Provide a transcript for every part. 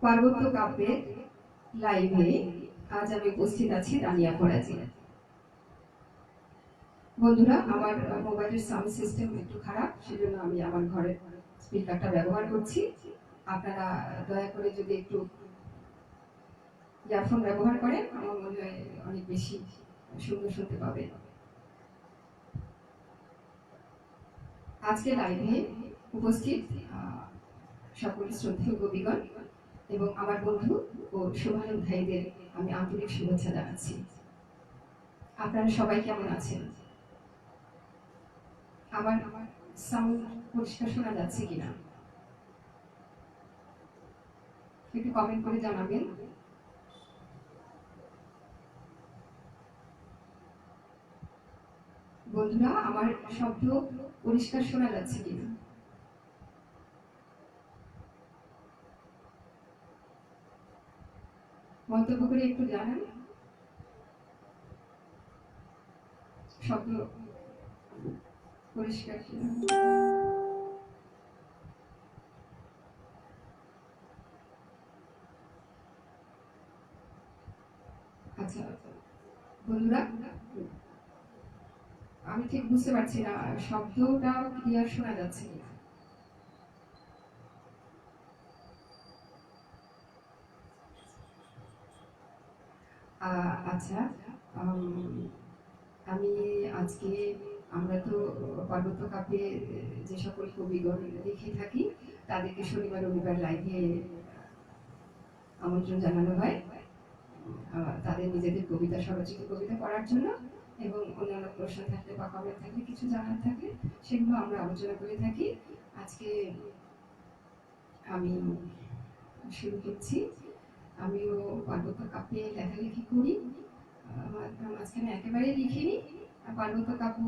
পার্বত্য কাব্যের লাইভে আজ আমি উপস্থিত আছি রানিয়া ফরাজি। বন্ধুরা, আমার মোবাইলের সাউন্ড সিস্টেম একটু খারাপ, সেজন্য আমি আমার ঘরের স্পিকারটা ব্যবহার করছি। আপনারা দয়া করে যদি একটু ইয়ারফোন ব্যবহার করেন, আমার মনে হয় অনেক বেশি সুন্দর শুনতে পাবেন। আজকে লাইভে উপস্থিত সকল শ্রদ্ধেয় কবিগণ এবং আমার বন্ধু ও শুভানু ভাইদের আমি আন্তরিক শুভেচ্ছা জানাচ্ছি। আপনারা সবাই কেমন আছেন? আমার সাউন্ড পরিষ্কার শোনা যাচ্ছে কিনা একটু কমেন্ট করে জানাবেন। বন্ধুরা, আমার শব্দ পরিষ্কার শোনা যাচ্ছে কিনা মন্তব্য করে একটু জানান। শব্দ পরিষ্কার কিনা। আচ্ছা বন্ধুরা, আমি ঠিক বুঝতে পারছি না শব্দটা ক্লিয়ার শোনা যাচ্ছে কিনা। আচ্ছা, আমি আজকে আমরা তো পার্বত্য কাব্যে যে সকল কবিগণ লিখে থাকি তাদেরকে শনিবার রবিবার লাইভে আমন্ত্রণ জানানো হয় তাদের নিজেদের কবিতা, স্বরচিত কবিতা পড়ার জন্য, এবং অন্যান্য প্রশ্ন থাকলে বা কমেন্ট থাকলে, কিছু জানার থাকলে সেগুলো আমরা আলোচনা করে থাকি। আজকে আমি শুরু করছি। আমিও পার্বত্য কাব্যে লেখালেখি করি, মাঝখানে একেবারে লিখিনি। পার্বত্য কাব্য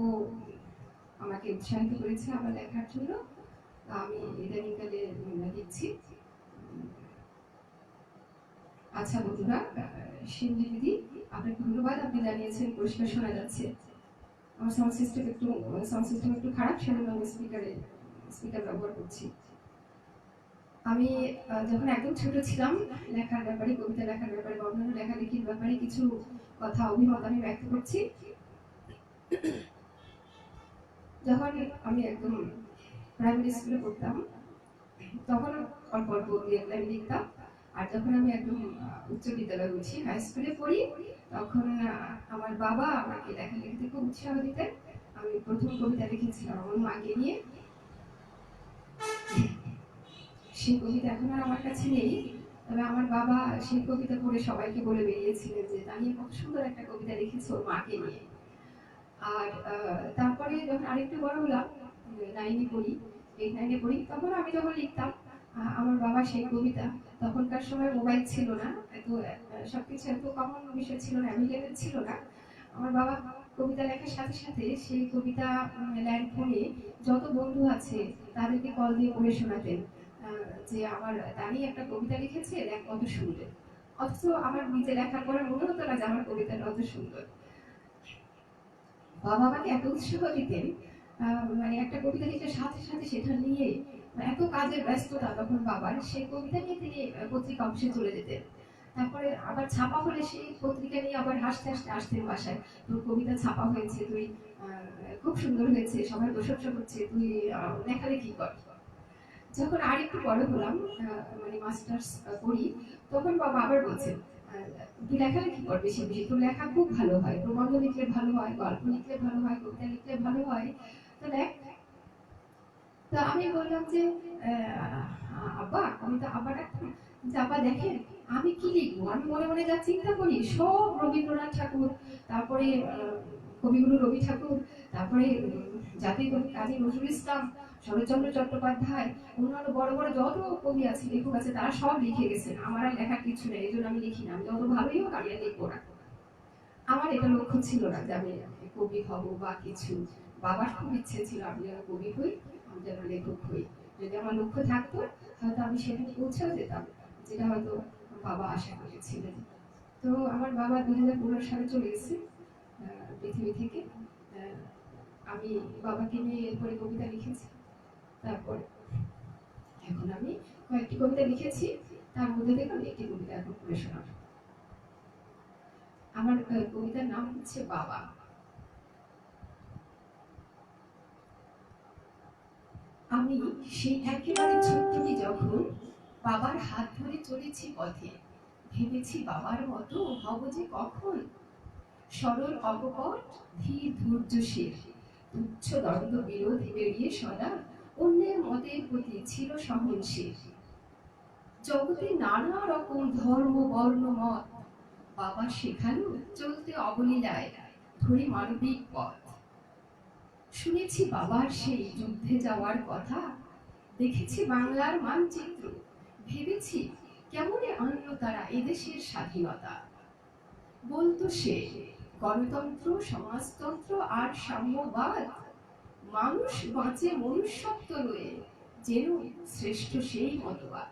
আমাকে উৎসাহিত করেছে আমার লেখার জন্য, আমি ইদানিংকালে লিখছি। আচ্ছা বন্ধুরা, শিবলি দিদি আপনাকে ধন্যবাদ, আপনি জানিয়েছেন পরিষ্কার শোনা যাচ্ছে। আমার সাউন্ড সিস্টেম একটু খারাপ, সেজন্য আমি স্পিকার ব্যবহার করছি। আমি যখন একদম ছোট ছিলাম, লেখার ব্যাপারে, কবিতা লেখার ব্যাপারে বা অন্যান্য লেখালেখির ব্যাপারে কিছু কথা, অভিমত আমি ব্যক্ত করছি। যখন আমি একদম প্রাইমারি স্কুলে পড়তাম তখন অল্প অল্প আমি লিখতাম, আর যখন আমি একদম উচ্চ বিদ্যালয়ে উঠি, হাই স্কুলে পড়ি, তখন আমার বাবা আমাকে লেখালেখিতে খুব উৎসাহ দিতেন। আমি প্রথম কবিতা লিখেছিলাম আমার মাকে নিয়ে। সেই কবিতা এখন আর আমার কাছে নেই, তবে আমার বাবা সেই কবিতা পড়ে সবাইকে বলে বেরিয়েছিলেন যে তানিয়া কত সুন্দর একটা কবিতা লিখেছে ওর মাকে নিয়ে। আর তারপরে যখন আরেকটু বড় হলাম, 9-এ পড়ি, 8-9-এ পড়ি, তখন আমি যখন লিখতাম আমার বাবা সেই কবিতা, তখনকার সময় মোবাইল ছিল না, এত সবকিছু এত কমন বিষয় ছিল না, অ্যাভেলেবেল ছিল না। আমার বাবা কবিতা লেখার সাথে সাথে সেই কবিতা ল্যান্ড ফোনে যত বন্ধু আছে তাদেরকে কল দিয়ে পড়ে শোনাতেন যে আমার দানি একটা কবিতা লিখেছে, দেখ কত সুন্দর। অথচ আমার নিজে লেখার পরে মনে হতো না যে আমার কবিতাটা অত সুন্দর। বাবা আমাকে এত উৎসাহ দিতেন, মানে একটা কবিতা লিখে সাথে সাথে সেটা নিয়ে, এত কাজের ব্যস্ততা তখন বাবার, সেই কবিতা নিয়ে তিনি পত্রিকা অফিসে চলে যেতেন। তারপরে আবার ছাপা হলে সেই পত্রিকা নিয়ে আবার হাসতে হাসতে আসতেন বাসায়, তোর কবিতা ছাপা হয়েছে, তুই খুব সুন্দর হয়েছে, সবাই প্রশংসা করছে, তুই লেখালেখি কর। যখন আর একটু বড় হলাম, মানে মাস্টার্স করি, তখন বাবা আবার বলছেন তুই লেখালেখি কর বেশি বেশি, তোর লেখা খুব ভালো হয়, প্রবন্ধ লিখলে ভালো হয়, গল্প লিখলে ভালো হয়, কবিতা লিখলে ভালো হয়, তো দেখ। তো আমি বললাম যে আব্বা, আমি তো আব্বা ডাকতাম যে আব্বা দেখেন আমি কি লিখবো। আমি মনে মনে যা চিন্তা করি সব রবীন্দ্রনাথ ঠাকুর, তারপরে কবিগুরু রবি ঠাকুর, তারপরে জাতীয় কবি কাজী নজরুল ইসলাম, শরৎচন্দ্র চট্টোপাধ্যায়, অন্যান্য বড় বড় যত কবি আছে, লেখক আছে, তারা সব লিখে গেছেন। আমার আর লেখার কিছু নেই, এই জন্য আমি লিখি না। আমি যত ভালোই হোক আমি আর লিখবো না। আমার এটা লক্ষ্য ছিল না যে আমি কবি হব বা কিছু। বাবার খুব ইচ্ছে ছিল আমি যেন কবি হই, আমি যেন লেখক হই। যদি আমার লক্ষ্য থাকতো হয়তো আমি সেখানে পৌঁছেও যেতাম, যেটা হয়তো বাবা আশা করেছিলেন। তো আমার বাবা 2015 সালে চলে গেছে পৃথিবী থেকে। আমি বাবাকে নিয়ে এরপরে কবিতা লিখেছি। তারপর এখন আমি কয়েকটি কবিতা লিখেছি, তার মধ্যে থেকে আমি একটি কবিতা এখন পড়ে শোনাব। আমার কবিতার নাম হচ্ছে বাবা। আমি সেই একেবারে ছোট্টটি যখন বাবার হাত ধরে চলেছি পথে, ভেবেছি বাবার মতো হব যে কখন। সরল অকপট, ধীর ধৈর্যশীল, তুচ্ছ দ্বন্দ্ব বিরোধ এড়িয়ে সদা অন্যের মতের প্রতি ছিল সহনশীল। জগতে নানা রকম ধর্ম বর্ণ মত, বাবা শেখানো চলতে অবলীলায় ধরে মানবিক পথ। শুনেছি বাবার সেই যুদ্ধে যাওয়ার কথা, দেখেছি বাংলার মানচিত্র, ভেবেছি কেমনে আনলো তারা এদেশের স্বাধীনতা। বলতো সে গণতন্ত্র, সমাজতন্ত্র আর সাম্যবাদ, মানুষ বাঁচে মনুষ্যত্ব রয়ে, যেন শ্রেষ্ঠ সেই মতবাদ।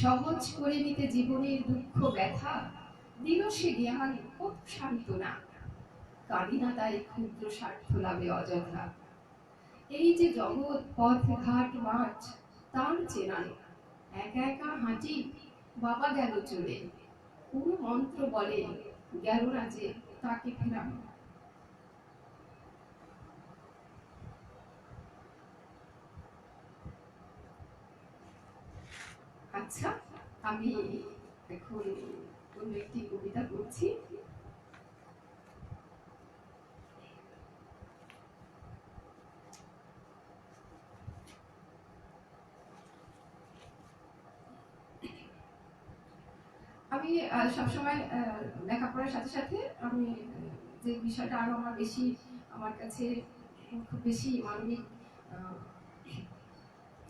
সহজ করে নিতে জীবনের দুঃখ ব্যথা, দিল সে জ্ঞান কত সান্ত্বনা। কাঁদি না তাই ক্ষুদ্র স্বার্থ লাভে অযথা, এই যে জগৎ পথ ঘাট মাঠ তার চেনানো। একা একা হাঁটি বাবা গেল চলে, কোন মন্ত্র বলে গেল না যে তাকে ফেরানো। আচ্ছা, আমি এখন অন্য একটি কবিতা পড়ছি। আমি সবসময় লেখাপড়ার সাথে সাথে আমি যে বিষয়টা আরো আমার বেশি, আমার কাছে খুব বেশি মানবিক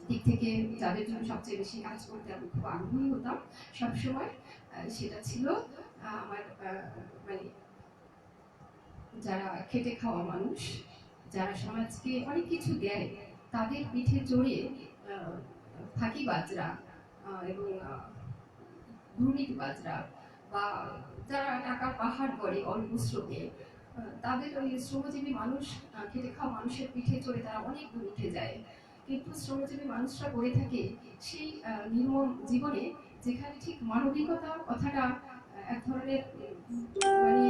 দিক থেকে যাদের জন্য সবচেয়ে বেশি কাজ করতে আমি খুব আগ্রহী হতাম সবসময়, সেটা ছিল আমার মানে যারা খেটে খাওয়া মানুষ, যারা সমাজকে অনেক কিছু দেয়, তাদের পিঠে চড়ে ফাঁকিবাজরা এবং দুর্নীতিবাজরা বা যারা টাকার পাহাড় করে অল্প শ্রমে, তাদের ওই শ্রমজীবী মানুষ, খেটে খাওয়া মানুষের পিঠে চড়ে তারা অনেক দূর উঠে যায়। কিন্তু শ্রমজীবী মানুষরা করে থাকে সেই নির্মম জীবনে, যেখানে ঠিক মানবিকতা কথাটা এক ধরনের মানে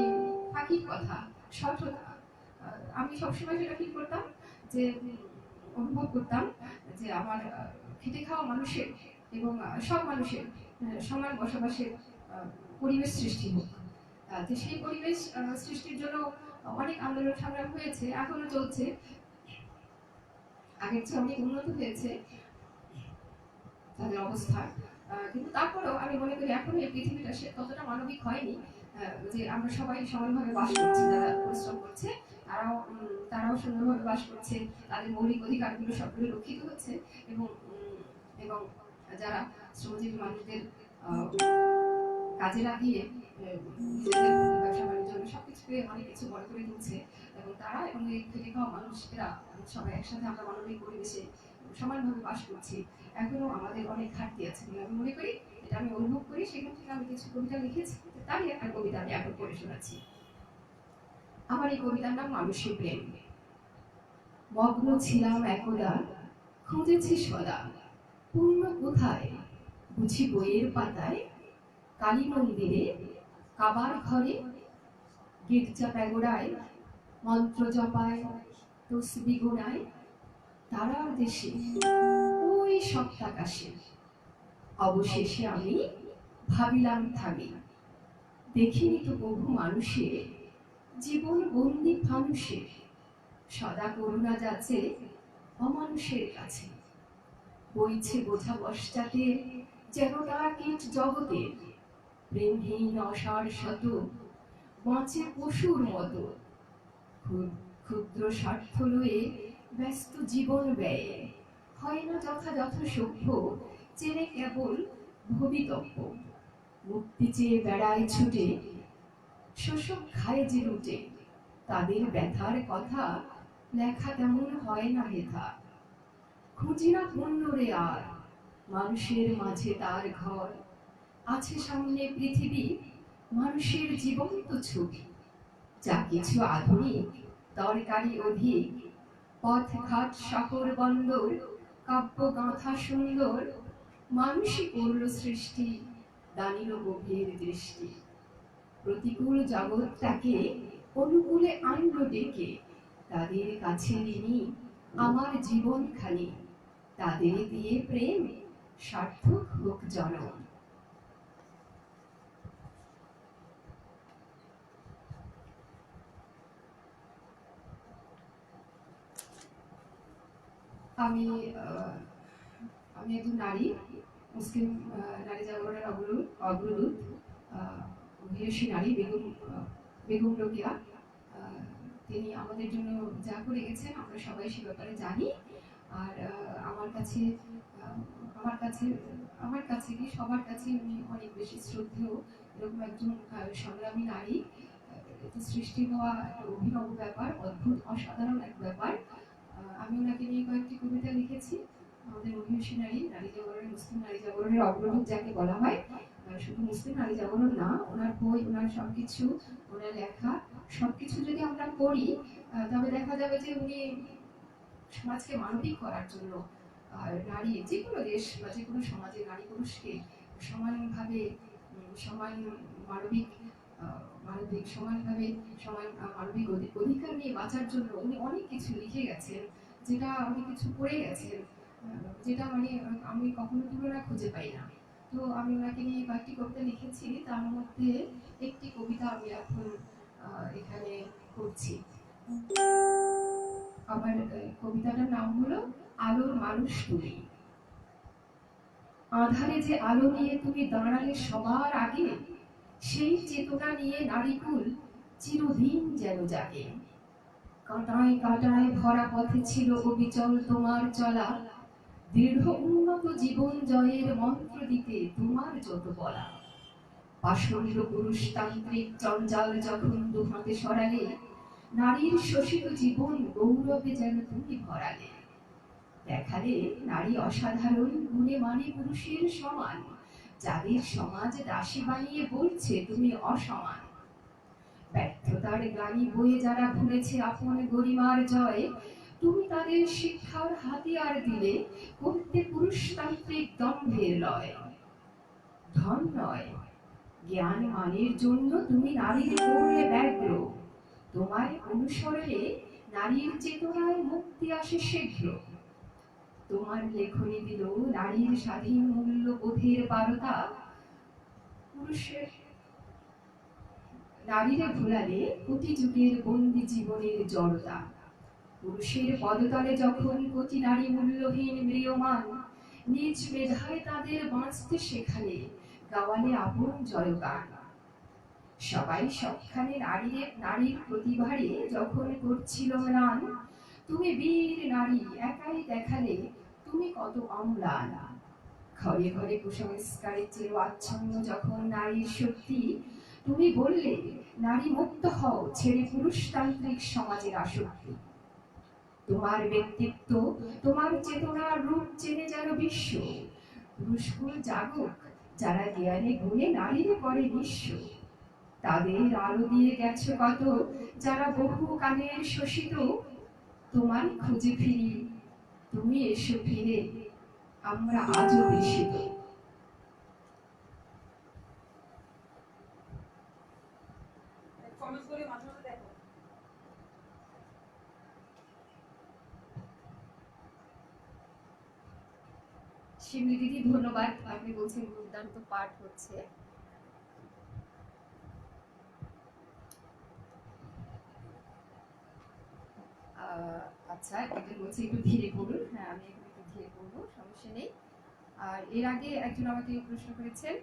ফাঁকির কথা, সঠতা। আমি সবসময় যেটা ফিল করতাম, যে অনুভব করতাম যে আমার খেটে খাওয়া মানুষের এবং সব মানুষের সমান বসবাসের পরিবেশ সৃষ্টি হোক। তো সেই পরিবেশ সৃষ্টির জন্য অনেক আন্দোলন সংগ্রাম হয়েছে, এখনো চলছে, আগের চেয়ে অনেক উন্নত হয়েছে তাদের অবস্থা। কিন্তু তারপরেও আমি মনে করি এখনো এই পৃথিবীটা সে ততটা মানবিক হয়নি যে আমরা সবাই সমানভাবে বাস করছি। যারা পরিশ্রম করছে তারাও সুন্দরভাবে বাস করছে, তাদের মৌলিক অধিকারগুলো সবগুলো রক্ষিত হচ্ছে, এবং এবং যারা শ্রমজীবী মানুষদের কাজে লাগিয়ে নিজেদের ব্যবসা বাণিজ্য সবকিছুকে অনেক কিছু বড় করে তুলছে, এবং তারা এবং এই খেটে খাওয়া মানুষেরা সবাই একসাথে আমরা মানবিক পরিবেশে সমানভাবে বাস করছি। এখনো আমাদের অনেক ঘাটতি আছে বলে আমি মনে করি, এটা আমি অনুভব করি। সেখান থেকে আমি কিছু কবিতা লিখেছি, তারই একটা কবিতা আমি এখন পড়ে শোনাচ্ছি। আমার এই কবিতার নাম মানুষের প্রেম। মগ্ন ছিলাম একদা, খুঁজেছি সদা, পূর্ণ কোথায় বুঝি বইয়ের পাতায়, কালী মন্দিরে, কাবার ঘরে, গির্জা প্যাগোড়ায়, মন্ত্র জপায়, তসবি গোড়ায়, তারার দেশে, ওই সপ্তাকাশে। অবশেষে আমি ভাবিলাম থামি, দেখিনি তো বহু মানুষের জীবন বন্দি ফানুষে, সদা করুণা যাচ্ছে অমানুষের কাছে। বইছে বোঝা পশ্চাতে যেন তারা কীট জগতের, প্রেমহীন অসার শত বাঁচে পশুর মতো, ক্ষুদ্র স্বার্থ লয়ে ব্যস্ত জীবন ব্যয়, হয় না যথাযথ সভ্য, চেনে কেবল ভবিতব্য। মুক্তি চেয়ে বেড়ায় ছুটে, শোষক খায় যে লুটে, তাদের ব্যথার কথা লেখা তেমন হয় না হেথা। খুঁজি না পুণ্যরে আর মানুষের মাঝে তার ঘর, আছে সামনে পৃথিবী মানুষের জীবন্ত ছবি। যা কিছু আধুনিক দরকারি অধিক, পথ ঘাট শহর বন্দর, কাব্য গাঁথা সুন্দর, মানুষই করল সৃষ্টি, দানিল গভীর দৃষ্টি, প্রতিকূল জগৎটাকে অনুকূলে আনলো ডেকে। তাদের কাছে ঋণী আমার জীবন খানি, তাদের দিয়ে প্রেম সার্থক হোক জনম। আমি আমি একজন নারী, মুসলিম নারী জাগরণের অগ্রদূত, বীরসী নারী বেগম রোকেয়া। তিনি আমাদের জন্য যা করে গেছেন আমরা সবাই সে ব্যাপারে জানি। আর আমার কাছে আমার কাছে আমার কাছে কি সবার কাছে উনি অনেক বেশি শ্রদ্ধেয়। এরকম একজন সংগ্রামী নারী, এটা সৃষ্টি হওয়া একটা অভিনব ব্যাপার, অদ্ভুত অসাধারণ এক ব্যাপার। আমি ওনাকে নিয়ে কয়েকটি কবিতা লিখেছি। আমাদের মহিষী নারী, নারী জাগরণের, মুসলিম নারী জাগরণের অগ্রদূত যাকে বলা হয়। শুধু মুসলিম নারী জাগরণ না, ওনার বই, ওনার সবকিছু, ওনার লেখা সবকিছু যদি আমরা পড়ি তবে দেখা যাবে যে উনি সমাজকে মানবিক করার জন্য নারী, যে কোনো দেশ বা যে কোনো সমাজে নারী পুরুষকে সমানভাবে সমান মানবিক সমানভাবে সমান মানবিক অধিকার নিয়ে বাঁচার জন্য উনি অনেক কিছু লিখে গেছেন, যেটা অনেক কিছু করে গেছেন, যেটা মানে আমি কখনো তুলনা খুঁজে পাই না। তো আমি ওনাকে নিয়ে কয়েকটি কবিতা লিখেছি, তার মধ্যে একটি কবিতা আমি এখন এখানে করছি। আমার কবিতাটার নাম হলো আলোর মানুষ তুমি। আধারে যে আলো নিয়ে তুমি দাঁড়ালে সবার আগে, সেই চেতনা নিয়ে নারীকুল চিরদিন যেন জাগে। কাঁটায় কাঁটায় ভরা পথে ছিল অবিচল তোমার চলা, দৃঢ় উন্নত জীবন জয়ের মন্ত্র দিতে তোমার যত বলা। পাষণ্ড পুরুষতান্ত্রিক জঞ্জাল যখন দুহাতে সরালে, নারীর শোষিত জীবন গৌরবে যেন তুমি ভরালে। দেখালে নারী অসাধারণ গুণে মানে পুরুষের সমান, যাদের সমাজ দাসী বানিয়ে বলছে তুমি অসমান। ব্যর্থতার গ্লানি বয়ে যারা ভুলেছে আপন গরিমার জয়, তুমি তাদের শিক্ষার হাতিয়ার দিলে করতে পুরুষতান্ত্রিক দম্ভের লয়। ধন নয়, জ্ঞান মানের জন্য তুমি নারীর করলে ব্যগ্র, তোমার অনুসরণে নারীর চেতনায় মুক্তি আসে শীঘ্র। তোমার লেখনী দিল নারীর স্বাধীন মূল্যবোধের বারতা, পুরুষের নারীরা ভোলালে কোটি যুগের বন্দি জীবনের জড়তা। পুরুষের পদতলে যখন কোটি নারী মূল্যহীন ম্রিয়মান, নিজ মেধায় তাদের বাঁচতে শেখালে, গাওয়ালে আপন জয়গান। সবাই সবখানে নারীর প্রতিভারে যখন করছিল ম্লান, তুমি বীর নারী একাই দেখালে তুমি কত অম্লান। ঘরে ঘরে কুসংস্কারে চির আচ্ছন্ন যখন নারীর শক্তি, তুমি বললে নারী মুক্ত হও ছেড়ে পুরুষতান্ত্রিক সমাজের আসক্তি। তোমার ব্যক্তিত্ব, তোমার চেতনার রূপ চেনে যেন বিশ্ব, পুরুষকুল জাগুক যারা জ্ঞানে গুণে নারীরে করে নিঃস্ব। তাদের আলো দিয়ে গেছো কত যারা বহু কালের শোষিত, তোমার খুঁজে ফিরি তুমি এসো ফিরে, আমরা আজও বৃষিত। শিবলি দিদি ধন্যবাদ, আপনি বলছেন দুর্দান্ত পাঠ হচ্ছে। আচ্ছা, এটা বলছি একটু ধীরে পড়ুন। হ্যাঁ, আমি এখন একটু ধীরে পড়বো, সমস্যা নেই। আর এর আগে একজন আমাকে প্রশ্ন করেছেন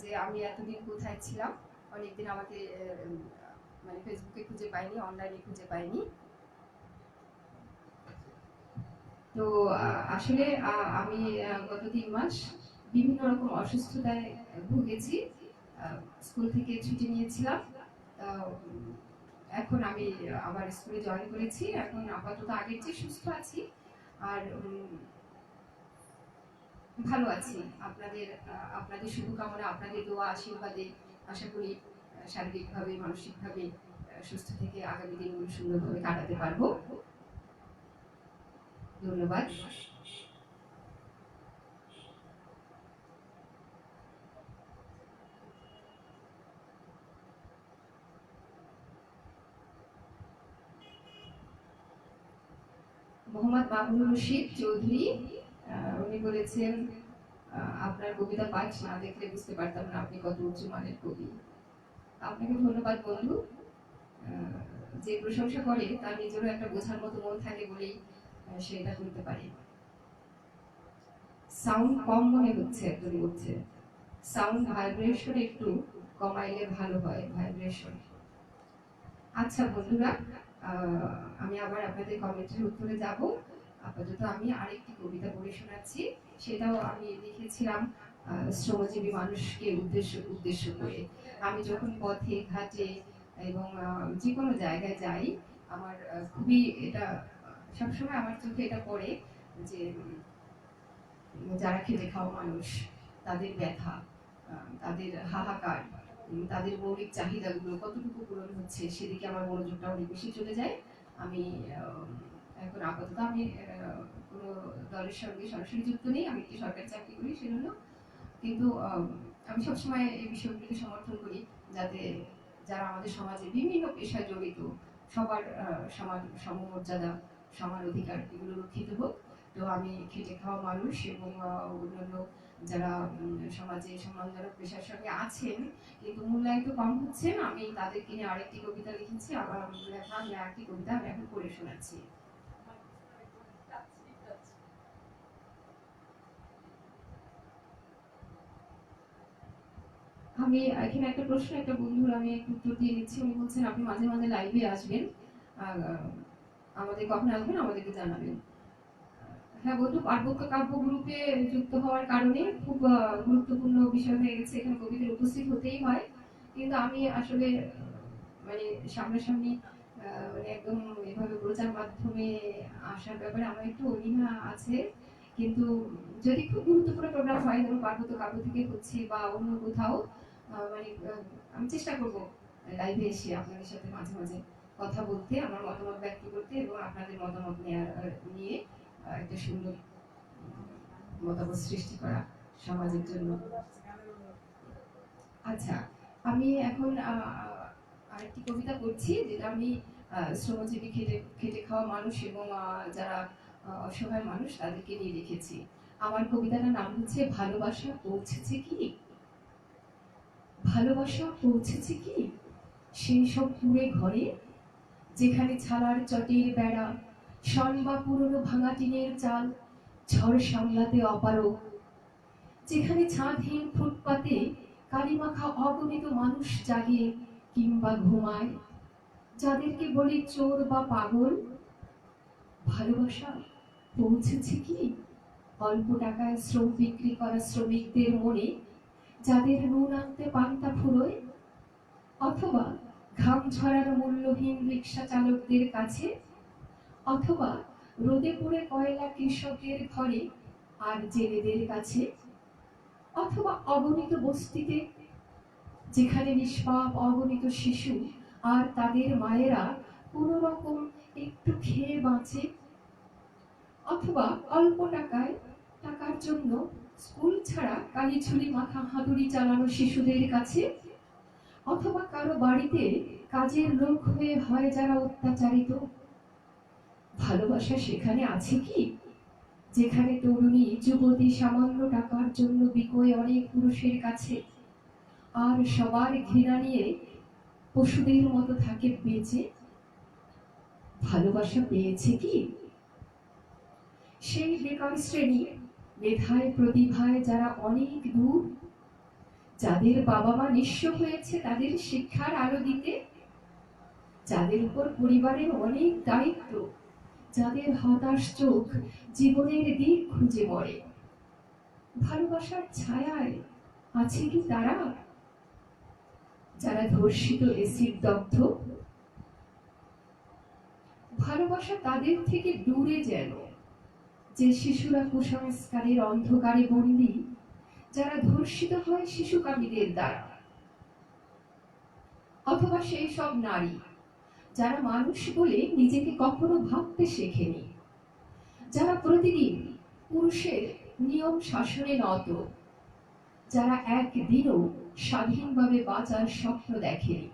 যে আমি এতদিন কোথায় ছিলাম। অনেকদিন আমাকে মানে ফেসবুকে খুঁজে পাইনি, অনলাইনে খুঁজে পাইনি। তো আসলে আমি গত 3 মাস বিভিন্ন রকম অসুস্থতায় ভুগেছি। স্কুল থেকে ছুটি নিয়েছিলাম। এখন আমি আবার স্কুলে জয়েন করেছি। এখন আপাতত আগের চেয়ে সুস্থ আছি আর ভালো আছি। আপনাদের শুভকামনা, আপনাদের দোয়া আশীর্বাদে আশা করি শারীরিকভাবে মানসিকভাবে সুস্থ থেকে আগামী দিনগুলো সুন্দরভাবে কাটাতে পারবো। ধন্যবাদ। মোহাম্মদ মামুনুর রশিদ চৌধুরী, উনি বলেছেন আপনার কবিতা পাঠ না দেখলে বুঝতে পারতাম না আপনি কত উঁচু মানের কবি। আপনাকে ধন্যবাদ বন্ধু। যে প্রশংসা করে তার নিজেরও একটা বোঝার মতো মন থাকে বলেই সে এটা করতে পারে। সাউন্ড কম মনে হচ্ছে, একজন বলছে সাউন্ড ভাইব্রেশন একটু কমাইলে ভালো হয়, ভাইব্রেশন। আচ্ছা বন্ধুরা, আমি আবার আপনাদের কমেন্টের উত্তরে যাব। আপাতত আমি আরেকটি কবিতা পড়ে শোনাচ্ছি, সেটাও আমি লিখেছিলাম শ্রমজীবী মানুষকে উদ্দেশ্য করে। আমি যখন পথে ঘাটে এবং যে কোনো জায়গায় যাই, আমার খুবই এটা সবসময় আমার চোখে এটা পড়ে যে যারা খেটে খাওয়া মানুষ, তাদের ব্যথা, তাদের হাহাকার, তাদের মৌলিক চাহিদাগুলো কতটুকু পূরণ হচ্ছে সেদিকে আমার মনোযোগটা অনেক বেশি চলে যায়। আমি এখন আপাতত আমি কোনো দলের সঙ্গে সরাসরি যুক্ত নেই, আমি একটি সরকারি চাকরি করি সেজন্য, কিন্তু আমি সবসময় এই বিষয়গুলিকে সমর্থন করি যাতে যারা আমাদের সমাজে বিভিন্ন পেশায় জড়িত সবার সমান সমমর্যাদা, সমান অধিকার এগুলো রক্ষিত হোক। তো আমি খেটে খাওয়া মানুষ এবং অন্যান্য যারা সমাজে সম্মানজনক পেশার সঙ্গে আছেন কিন্তু মূল্যায়িত কম হচ্ছেন, আমি তাদেরকে নিয়ে আরেকটি কবিতা লিখেছি। আবার লেখা আমি আরেকটি কবিতা আমি এখন পড়ে শোনাচ্ছি। আমি এখানে একটা প্রশ্ন একটা বন্ধুর আমি উত্তর দিয়ে দিচ্ছি। উনি বলছেন আপনি মাঝে মাঝে লাইভে আসবেন, আমাদের কখন আসবেন আমাদেরকে জানাবেন। হ্যাঁ বন্ধু, পার্বত্য কাব্য গ্রুপে যুক্ত হওয়ার কারণে খুব গুরুত্বপূর্ণ বিষয় হয়ে গেছে, এখানে কবিদের উপস্থিত হতেই হয়। কিন্তু আমি আসলে মানে সামনাসামনি মানে একদম এভাবে প্রচার মাধ্যমে আসার ব্যাপারে আমার একটু অনীহা আছে। কিন্তু যদি খুব গুরুত্বপূর্ণ প্রোগ্রাম হয়, যেমন পার্বত্য কাব্য থেকে হচ্ছে বা অন্য কোথাও, মানে আমি চেষ্টা করব লাইভে এসে আপনাদের সাথে মাঝে মাঝে কথা বলতে, আমার মতামত ব্যক্ত করতে এবং আপনাদের মতামত নিয়ে একটা সুন্দর মতামত সৃষ্টি করা সমাজের জন্য। আচ্ছা, আমি এখন আরেকটি কবিতা পড়ছি, যেটা আমি শ্রমজীবী খেটে খেটে খাওয়া মানুষ এবং যারা অসহায় মানুষ তাদেরকে নিয়ে লিখেছি। আমার কবিতাটার নাম হচ্ছে ভালোবাসা পৌঁছেছে কি। ভালোবাসা পৌঁছেছে কি সেই সব কুঁড়ে ঘরে, যেখানে ছালার চটের বেড়া, শন বা পুরনো ভাঙা টিনের চাল, ঝড় সামলাতে অপারগ, যেখানে ছাদহীন ফুটপাতে কালিমাখা অগণিত মানুষ জাগে কিংবা ঘুমায়, যাদেরকে বলি চোর বা পাগল। ভালোবাসা পৌঁছেছে কি অল্প টাকায় শ্রম বিক্রি করা শ্রমিকদের মনে, যাদের নুন আনতে পান্তা ফুরোয়, অথবা ঘাম ঝরানো মূল্যহীন রিক্সা চালকদের কাছে, অথবা রোদে পুড়ে কয়লা কৃষকের ঘরে আর জেলেদের কাছে, অথবা অগণিত বস্তিতে যেখানে নিষ্পাপ অগণিত শিশু আর তাদের মায়েরা কোনো রকম একটু খেয়ে বাঁচে, অথবা অল্প টাকার জন্য স্কুল ছাড়া কালিঝুলি মাথা হাতুড়ি চালানো শিশুদের কাছে, অথবা কারো বাড়িতে কাজের লোক হয়ে হয় যারা অত্যাচারিত। ভালোবাসা সেখানে আছে কি যেখানে তরুণী যুবতী সামান্য টাকার জন্য বিকোয় অনেক পুরুষের কাছে, আর সবার ঘৃণা নিয়ে পশুদের মতো থাকে বেঁচে। ভালোবাসা পেয়েছে কি সেই বেকার শ্রেণী, মেধায় প্রতিভায় যারা অনেক দূর, যাদের বাবা মা নিঃস্ব হয়েছে তাদের শিক্ষার আলো দিতে, যাদের উপর পরিবারের অনেক দায়িত্ব, যাদের হতাশ চোখ জীবনের দিক খুঁজে মরে। ভালোবাসার ছায়ায় আছে কি তারা, যারা ধর্ষিত এসিড দগ্ধ। ভালোবাসা তাদের থেকে দূরে যেন, যে শিশুরা কুসংস্কারের অন্ধকারে বন্দী, যারা ধর্ষিত হয় শিশুকামীদের দ্বারা। অথবা সেই সব নারী যারা মানুষ বলে নিজেকে কখনো ভাবতে শেখেনি, যারা প্রতিদিন পুরুষের নিয়ম শাসনে নত, যারা একদিনও স্বাধীনভাবে বাঁচার স্বপ্ন দেখেনি,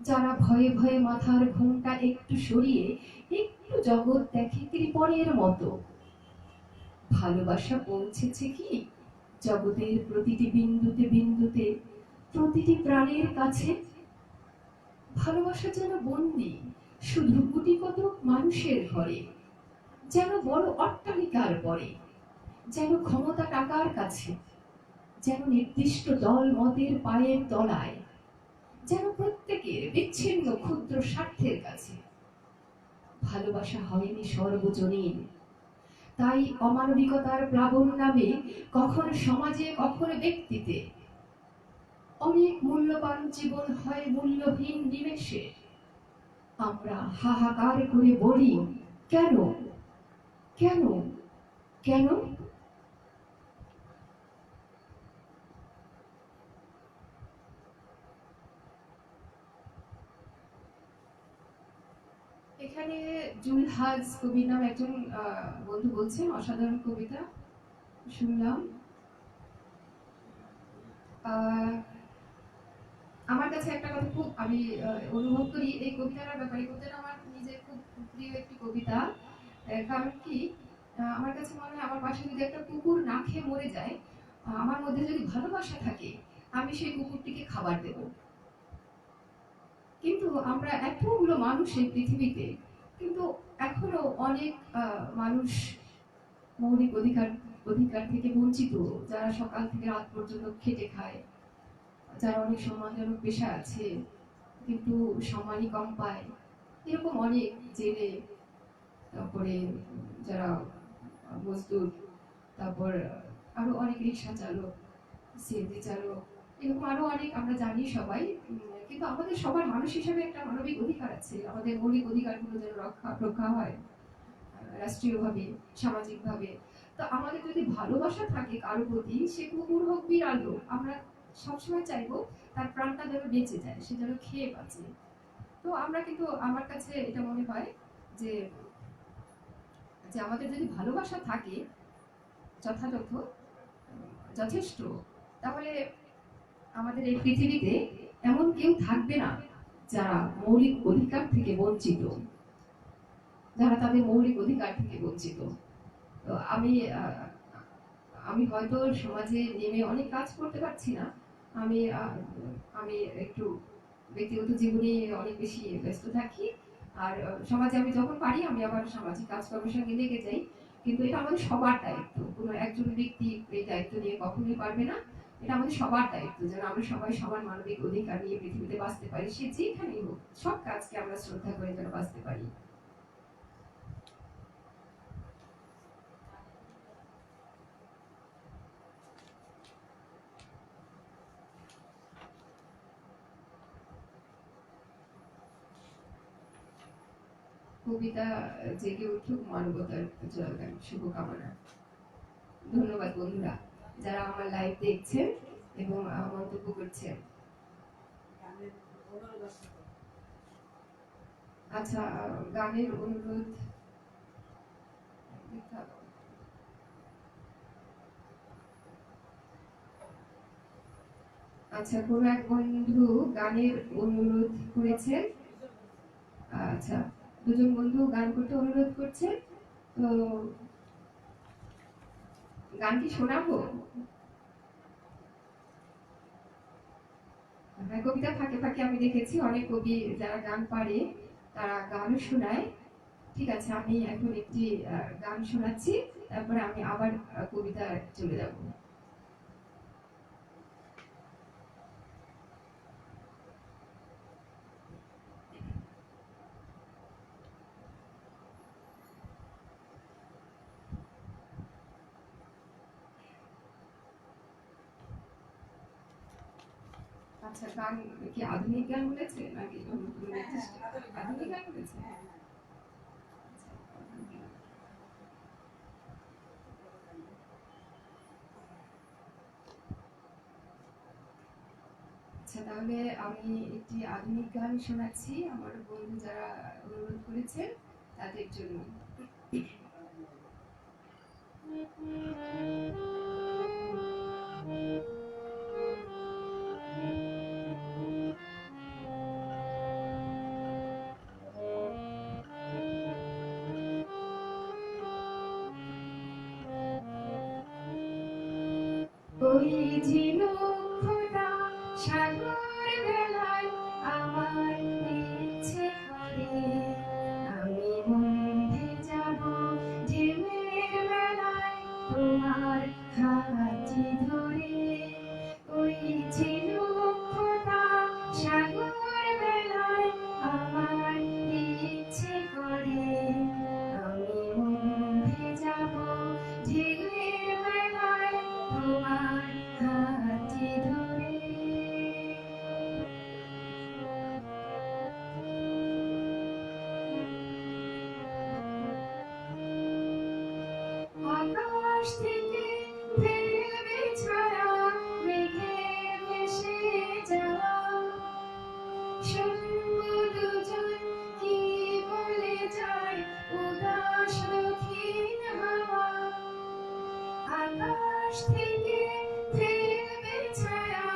যারা ভয়ে ভয়ে মাথার ঘোমটা একটু সরিয়ে একটু জগৎ দেখে কৃপণের মতো। ভালোবাসা পৌঁছেছে কি জগতের প্রতিটি বিন্দুতে বিন্দুতে, প্রতিটি প্রাণের কাছে। ভালোবাসা যেন বন্দি শুধু গুটি কতক মানুষের ঘরে, যেন বড় অট্টালিকার পরে, যেন ক্ষমতা টাকার কাছে, যেন নির্দিষ্ট দল মতের পায়ের তলায়, যেন প্রত্যেকের বিচ্ছিন্ন ক্ষুদ্র স্বার্থের কাছে। ভালোবাসা হয়নি সর্বজনীন, তাই অমানবিকতার প্লাবন নামে কখন সমাজে কখন ব্যক্তিতে অনেক মূল্যবান জীবন হয় মূল্যহীন নিমেষে। আমরা হাহাকার করে বলি কেন, কেন, কেন? এখানে জুলহাজ কবি নাম একজন বন্ধু বলছেন অসাধারণ কবিতা শুনলাম। আহ, আমার কাছে একটা কথা খুব আমি অনুভব করি এই কবিতাটার ব্যাপারে। কবিতাটা আমার নিজের খুব প্রিয় একটি কবিতা। কারণ কি, আমার কাছে মনে হয় আমার পাশে যদি একটা কুকুর না খেয়ে মরে যায়, আমার মধ্যে যদি ভালোবাসা থাকে, আমি সেই কুকুরটিকে খাবার দেব। কিন্তু আমরা এতগুলো মানুষ এই পৃথিবীতে, কিন্তু এখনো অনেক মানুষ মৌলিক অধিকার অধিকার থেকে বঞ্চিত, যারা সকাল থেকে রাত পর্যন্ত খেটে খায়, যারা অনেক সম্মানজনক পেশা আছে কিন্তু সম্মানই কম পায়, এরকম অনেক জেলে, তারপরে যারা মজদুর, তারপর আরো অনেক রিক্সা চালক, সিএনজি চালক, এরকম আরো অনেক আমরা জানি সবাই। কিন্তু আমাদের সবার মানুষ হিসেবে একটা মানবিক অধিকার আছে, আমাদের মৌলিক অধিকারগুলো যেন রক্ষা রক্ষা হয় রাষ্ট্রীয়ভাবে, সামাজিকভাবে। তো আমাদের যদি ভালোবাসা থাকে কারো প্রতি, সে কুকুর হোক বিড়াল হোক, আমরা সবসময় চাইবো তার প্রাণটা যেন বেঁচে যায়, সে যেন খেয়ে বাঁচে। তো আমরা কিন্তু আমার কাছে এটা মনে হয় যে যে আমাদের যদি ভালোবাসা থাকে যথাযথ, যথেষ্ট, তাহলে আমাদের এই পৃথিবীতে এমন কেউ থাকবে না যারা মৌলিক অধিকার থেকে বঞ্চিত, যারা তাদের মৌলিক অধিকার থেকে বঞ্চিত। তো আমি হয়তো সমাজে নেমে অনেক কাজ করতে পারছি না। আমি আমি একটু ব্যক্তিগত জীবনে অনেক বেশি ব্যস্ত থাকি। আর সমাজে আমি যখন পারি আমি আবার সামাজিক কাজকর্মের সঙ্গে লেগে যাই। কিন্তু এটা আমাদের সবার দায়িত্ব, কোনো একজন ব্যক্তি এই দায়িত্ব নিয়ে কখনোই পারবে না। এটা আমাদের সবার দায়িত্ব যেন আমরা সবাই সমান মানবিক অধিকার নিয়ে পৃথিবীতে বাঁচতে পারি, সে যেখানেই হোক সব কাজকে আমরা শ্রদ্ধা করে যেন বাঁচতে পারি। কবিতা জেগে উঠুক মানবতার জয়গান, শুভকামনা। ধন্যবাদ বন্ধুরা যারা আমার লাইভ দেখছেন এবং মন্তব্য করছেন। আচ্ছা, গানের অনুরোধ। আচ্ছা, কোন এক বন্ধু গানের অনুরোধ করেছেন। আচ্ছা, দুজন বন্ধু গান করতে অনুরোধ করছেন। তো গান কি শোনাবো? হ্যাঁ, কবিতা ফাঁকে ফাঁকে আমি দেখেছি অনেক কবি যারা গান পারে তারা গানও শোনায়। ঠিক আছে, আমি এখন একটি গান শোনাচ্ছি, তারপরে আমি আবার কবিতা চলে যাব। আচ্ছা, গান কি আধুনিক গান বলেছে নাকি আধুনিক গান বলেছে? আচ্ছা, তাহলে আমি একটি আধুনিক গান শোনাচ্ছি আমার বন্ধু যারা অনুরোধ করেছেন তাদের জন্য। ওই ঝিনুকটা সাগর বেলায় আমার ইচ্ছে করে আমি বন্ধে যাব ঢেউয়ের বেলায় তোমার হাতটি ধরে ওই ঝিনুকটা সাগর বেলায় আমার ইচ্ছে করে আমি বন্ধে যাব ঢেউয়ের বেলায় তোমার হাতটি ধরে আকাশ থেকে ফেলবে ছায়া মেঘে ভেসে যাওয়া শুনবো দুজন কি বলে যায় উদাস দক্ষিণ হাওয়া আকাশ থেকে ফেলবে ছায়া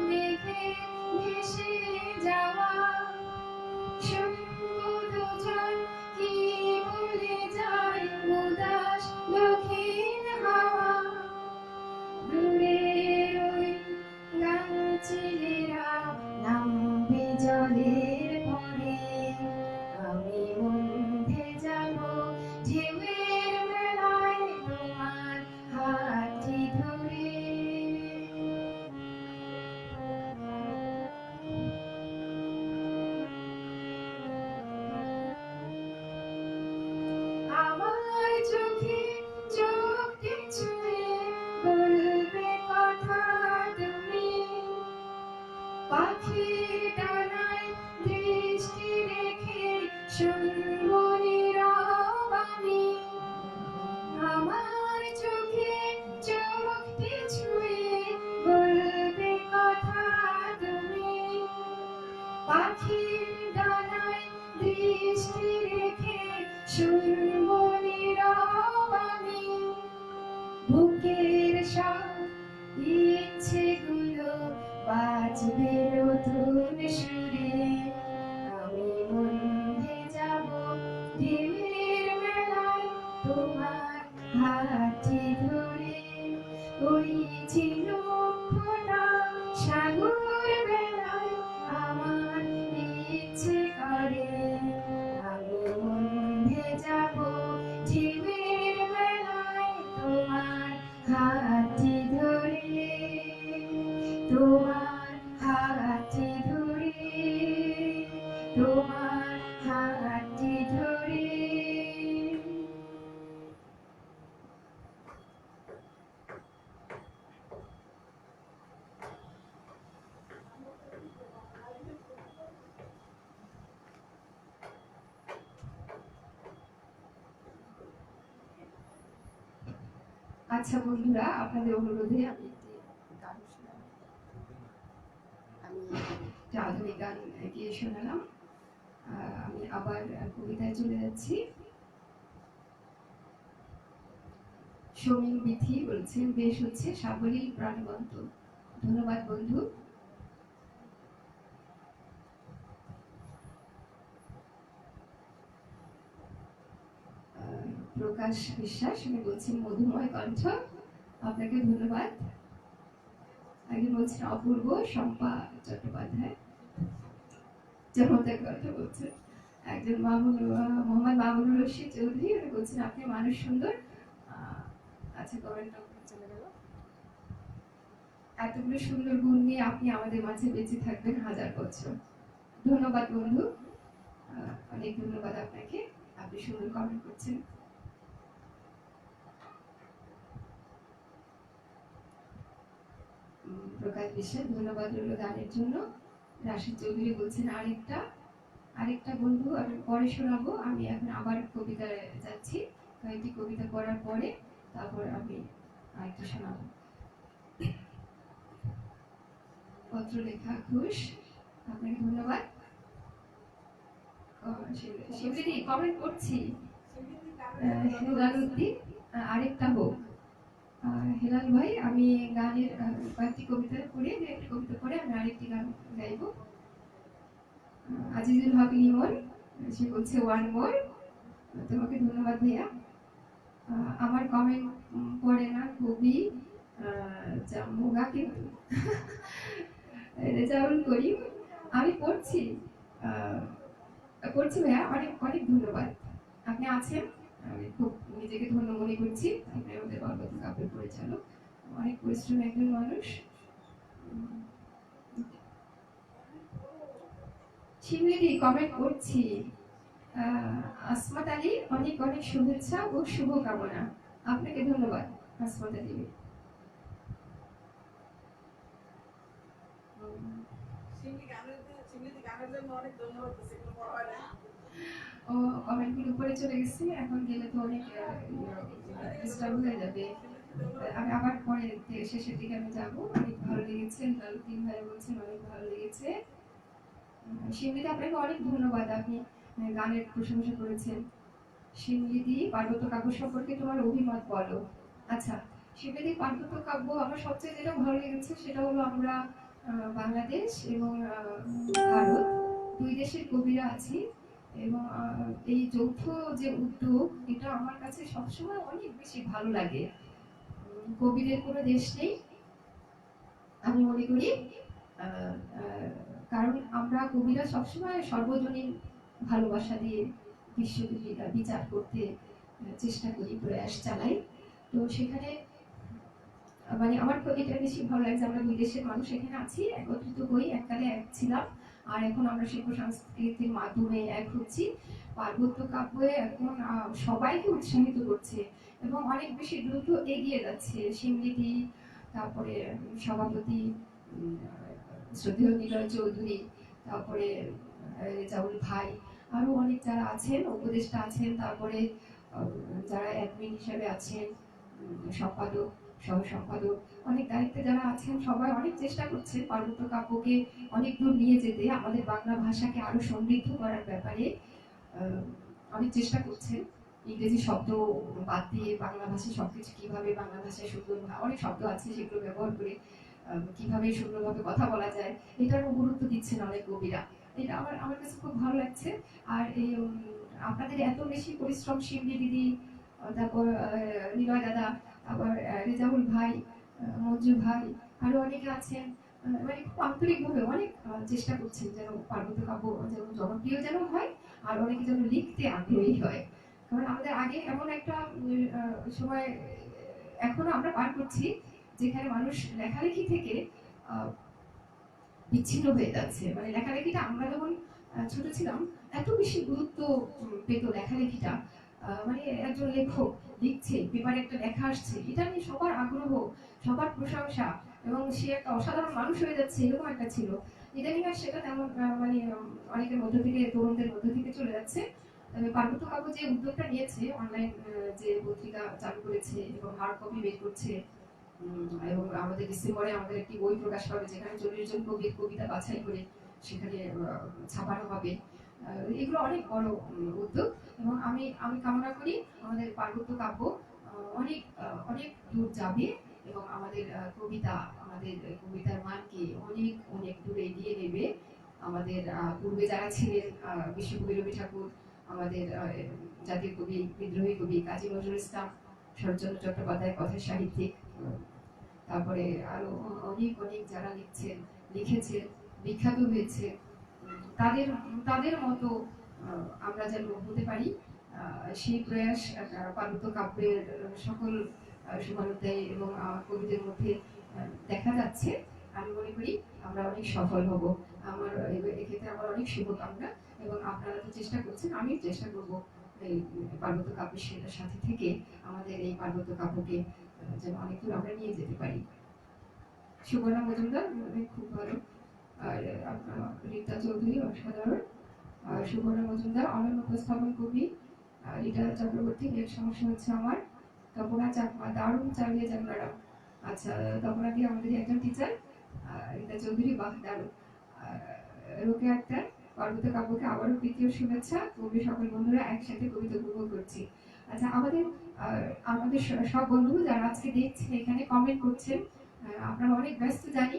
মেঘে ভেসে যাওয়া শুনবো দুজন কি বলে যায় উদাস দক্ষিণ হাওয়া দূরের ওই গাছচিলেরা নামবে জলের পরে আমি বন্ধে যাব ঢেউয়ের বেলায় তোমার হাতটি ধরে আমার চোখে চোখকে ছুঁয়ে বলবে কথা তুমি পাখির ডানায় দৃষ্টি রেখে শুনবো নীরব আমি আমার চোখে চোখকে ছুঁয়ে বলবে কথা তুমি পাখির ডানায় দৃষ্টি রেখে শুনবো নীরব আমি বুকের সব ইচ্ছেগুলো বাজবে নতুন সুরে আমি বন্ধে যাব ঢেউয়ের বেলায় তোমার হাতটি ধরে ওই ঝিনুকটা সাগর বেলায় আমার ইচ্ছে করে আমি বন্ধে যাব ঢেউয়ের বেলায় তোমার হাতটি ধরে তোমার হাতটি ধরে তোমার হাতটি ধরে আচ্ছা বন্ধুরা আপনাদের অনুরোধে আমি একটি গান শোনালাম আমি একটা আধুনিক গান গিয়ে শোনালাম আমি আবার কবিতায় চলে যাচ্ছি সমীন বিথি বলছেন বেশ হচ্ছে সাবলীল প্রাণবন্ত ধন্যবাদ বন্ধু প্রকাশ বিশ্বাস আমি বলছি মধুময় কণ্ঠ আপনাকে ধন্যবাদ একজন বলছেন অপূর্ব শম্পা চট্টোপাধ্যায় চমৎকার কথা বলছেন একজন মোহাম্মদ মামুনুর রশিদ চৌধুরী উনি বলছেন আপনি মানুষ সুন্দর আচ্ছা কমেন্টটা চলে গেল এতগুলো সুন্দর গুণ নিয়ে আপনি আমাদের মাঝে বেঁচে থাকবেন হাজার বছর ধন্যবাদ বন্ধু অনেক ধন্যবাদ আপনাকে আপনি সুন্দর কমেন্ট করছেন প্রকাশ বিশ্বাস ধন্যবাদ রইল গানের জন্য রাশিদ চৌধুরী বলছেন আরেকটা বন্ধু আমি পরে শোনাবো আমি এখন আবার কবিতায় যাচ্ছি কয়েকটি কবিতা পড়ার পরে তারপর আমি আরেকটা শোনাবো পত্র লেখা ঘোষ আপনাকে ধন্যবাদ সেগুলি কমেন্ট করছি হেলালুদ্দিন আরেকটা হোক হেলাল ভাই আমি গানের কয়েকটি কবিতা পড়ে একটি কবিতা পড়ে আমি আরেকটি গান গাইব আজিজুল হক লিমন সে বলছে ওয়ান মোর তোমাকে ধন্যবাদ ভাইয়া আমার কমেন্ট পড়ে না কবি মুগা কিন্তু রেজাউল করিম, আমি পড়ছি করছি ভাইয়া, অনেক অনেক ধন্যবাদ। আপনি আছেন, আমি খুব নিজেকে ধন্য মনে করছি। আপনি আমাদের বাংলা কাপের পরিচালক, অনেক পরিশ্রমী একজন মানুষ। শিমলিদি কমেন্ট করছি। আসমাত আলী, অনেক অনেক শুভেচ্ছা ও শুভকামনা। আপনাকে ধন্যবাদ আসমাত আলী। ও কমেন্টগুলো উপরে চলে গেছে, এখন গেলে তো অনেক ডিস্টার্ব হয়ে যাবে। আমি আবার পরে শেষের দিকে আমি যাবো। অনেক ভালো লেগেছে, লালুদ্দিন ভাই বলছেন অনেক ভালো লেগেছে। শিমলিদি আপনাকে অনেক ধন্যবাদ, আপনি গানের প্রশংসা করেছেন। শিমলিদি, পার্বত্য কাব্য সম্পর্কে তোমার অভিমত বলো। আচ্ছা, শিমলিদি, পার্বত্য কাব্য আমার সবচেয়ে যেটা ভালো লেগেছে সেটা হলো আমরা বাংলাদেশ এবং ভারত দুই দেশের কবিরা আছি, এবং এই যৌথ যে উদ্যোগ, এটা আমার কাছে সবসময় অনেক বেশি ভালো লাগে। কবিদের কোনো দেশ নেই আমি মনে করি, কারণ আমরা কবিরা সবসময় সর্বজনীন ভালোবাসা দিয়ে বিশ্ব বিচার করতে চেষ্টা করি, প্রয়াস চালাই। তো সেখানে মানে আমার এটা বেশি ভালো লাগছে, আমরা দুই দেশের মানুষ এখানে আছি, একত্রিত হই, এককালে এক ছিলাম, আর এখন আমরা শিল্প সংস্কৃতির মাধ্যমে এক হচ্ছি। পার্বত্য কাব্য এখন সবাইকে উৎসাহিত করছে এবং অনেক বেশি দ্রুত এগিয়ে যাচ্ছে। শিমলিদি, তারপরে সভাপতি শ্রদ্ধেয় নিলয় চৌধুরী, তারপরে রেজাউল ভাই, আরো অনেক যারা আছেন, উপদেষ্টা আছেন, তারপরে যারা অ্যাডমিন হিসেবে আছেন, সম্পাদক, সহ সম্পাদক, অনেক দায়িত্বে যারা আছেন, সবাই অনেক চেষ্টা করছেন পার্বত্য কাব্যকে অনেক দূর নিয়ে যেতে, আমাদের বাংলা ভাষাকে আরো সমৃদ্ধ করার ব্যাপারে অনেক চেষ্টা করছেন। ইংরেজি শব্দ বাদ দিয়ে বাংলা ভাষায় সবকিছু কিভাবে বাংলা ভাষায় সুন্দর, অনেক শব্দ আছে সেগুলো ব্যবহার করে কিভাবে সুন্দরভাবে কথা বলা যায়, এটারও গুরুত্ব দিচ্ছেন অনেক কবিরা। এটা আমার আমার কাছে খুব ভালো লাগছে। আর এই আপনাদের এত বেশি পরিশ্রম, শিবলি দিদি, তারপর নিলয় দাদা, আবার রেজাউল ভাই, মঞ্জু ভাই, আরো অনেকে আছেন, মানে খুব আন্তরিকভাবে অনেক চেষ্টা করছেন যেন পার্বত্য কাব্য যেন জনপ্রিয় যেন হয়, আর অনেকে যেন লিখতে আগ্রহী হয়। কারণ আমাদের আগে এমন একটা সময় এখনো আমরা পার করছি যেখানে মানুষ লেখালেখি থেকে বিচ্ছিন্ন হয়ে যাচ্ছে। মানে লেখালেখিটা আমরা যখন ছোট ছিলাম এত বেশি গুরুত্ব পেত লেখালেখিটা, মানে একজন লেখক লিখছে, পেপারে একটা লেখা আসছে, এটা নিয়ে সবার আগ্রহ, সবার প্রশংসা, এবং সে একটা অসাধারণ মানুষ হয়ে যাচ্ছে, এরকম একটা ছিল। ইদানিং আর সেটা তেমন মানে অনেকের মধ্য থেকে, তরুণদের মধ্য থেকে চলে যাচ্ছে। তবে পার্বত্য কাব্য যে উদ্যোগটা নিয়েছে, অনলাইন যে পত্রিকা চালু করেছে এবং হার্ড কপি বের করছে, এবং আমাদের ডিসেম্বরে আমাদের একটি বই প্রকাশ পাবে যেখানে 40 জন কবির কবিতা বাছাই করে সেখানে ছাপানো হবে। এগুলো অনেক বড় উদ্যোগ, এবং আমি আমি কামনা করি আমাদের পার্বত্য কাব্য অনেক অনেক দূর যাবে, এবং আমাদের কবিতা, আমাদের কবিতার মানকে অনেক অনেক দূরে এগিয়ে নেবে। আমাদের পূর্বে যারা ছিলেন, বিশ্বকবি রবি ঠাকুর, আমাদের জাতীয় কবি, বিদ্রোহী কবি কাজী নজরুল ইসলাম, শরৎচন্দ্র চট্টোপাধ্যায় কথার সাহিত্যিক, তারপরে আরো অনেক অনেক যারা লিখেছেন, বিখ্যাত হয়েছে, তাদের তাদের মতো আমরা যেন হতে পারি, সেই প্রয়াস পার্বত্য কাব্যের সকল শুভানুধ্যায়ী এবং কবিদের মধ্যে দেখা যাচ্ছে। আমি মনে করি আমরা অনেক সফল হব। আমার এক্ষেত্রে আমার অনেক শুভকামনা, এবং আপনারা তো চেষ্টা করছেন, আমিও চেষ্টা করব এই পার্বত্য কাব্যের সাথে থেকে আমাদের এই পার্বত্য কাব্যকে যেন অনেক দূর আমরা নিয়ে যেতে পারি। সুবর্ণা মজুমদার খুব ভালো, আর আপনার রীতা চৌধুরী অসাধারণ, আর সুবর্ণা মজুমদার অনন্য উপস্থাপন কবি, রীতা চক্রবর্তী, এর সমস্যা হচ্ছে আমার, তপনা চাকমা দারুণ চালিয়ে যান ম্যাডাম। আচ্ছা, তপনা দিয়ে আমাদের একজন টিচার, রীতা চৌধুরী বাহ দারুণ, রোকে আক্তার, পার্বত্য কাব্যকে আবারও তৃতীয় শুভেচ্ছা, কবি সকল বন্ধুরা একসাথে কবিতা উপভোগ করছি। আচ্ছা, আমাদের আমাদের সব বন্ধু যারা আজকে দেখছেন, এখানে কমেন্ট করছেন, আপনারা অনেক ব্যস্ত জানি,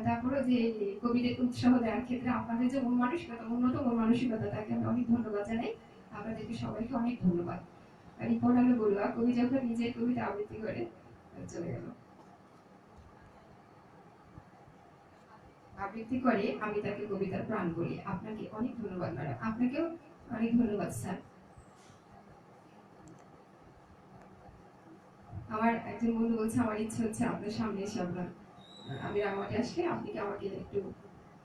তারপরে যে কবিদের উৎসাহ দেওয়ার ক্ষেত্রে আপনাদের যে মন মানসিকতা, উন্নত মন মানসিকতা, তাকে আমি অনেক ধন্যবাদ জানাই। আপনাদেরকে সবাইকে অনেক ধন্যবাদ। রিপন আলো বড়ুয়া, কবি যখন নিজের কবিতা আবৃত্তি করে চলে গেল। আবৃত্তি করে আমি তাকে কবিতার প্রাণ বলি। আপনাকে অনেক ধন্যবাদ ম্যাডাম, আপনাকেও অনেক ধন্যবাদ স্যার। আমার একজন বন্ধু বলছে আমার ইচ্ছে হচ্ছে আপনার সামনে এসে আপনার, আমি রাঙামাটি আসলে আপনি কি আমাকে একটু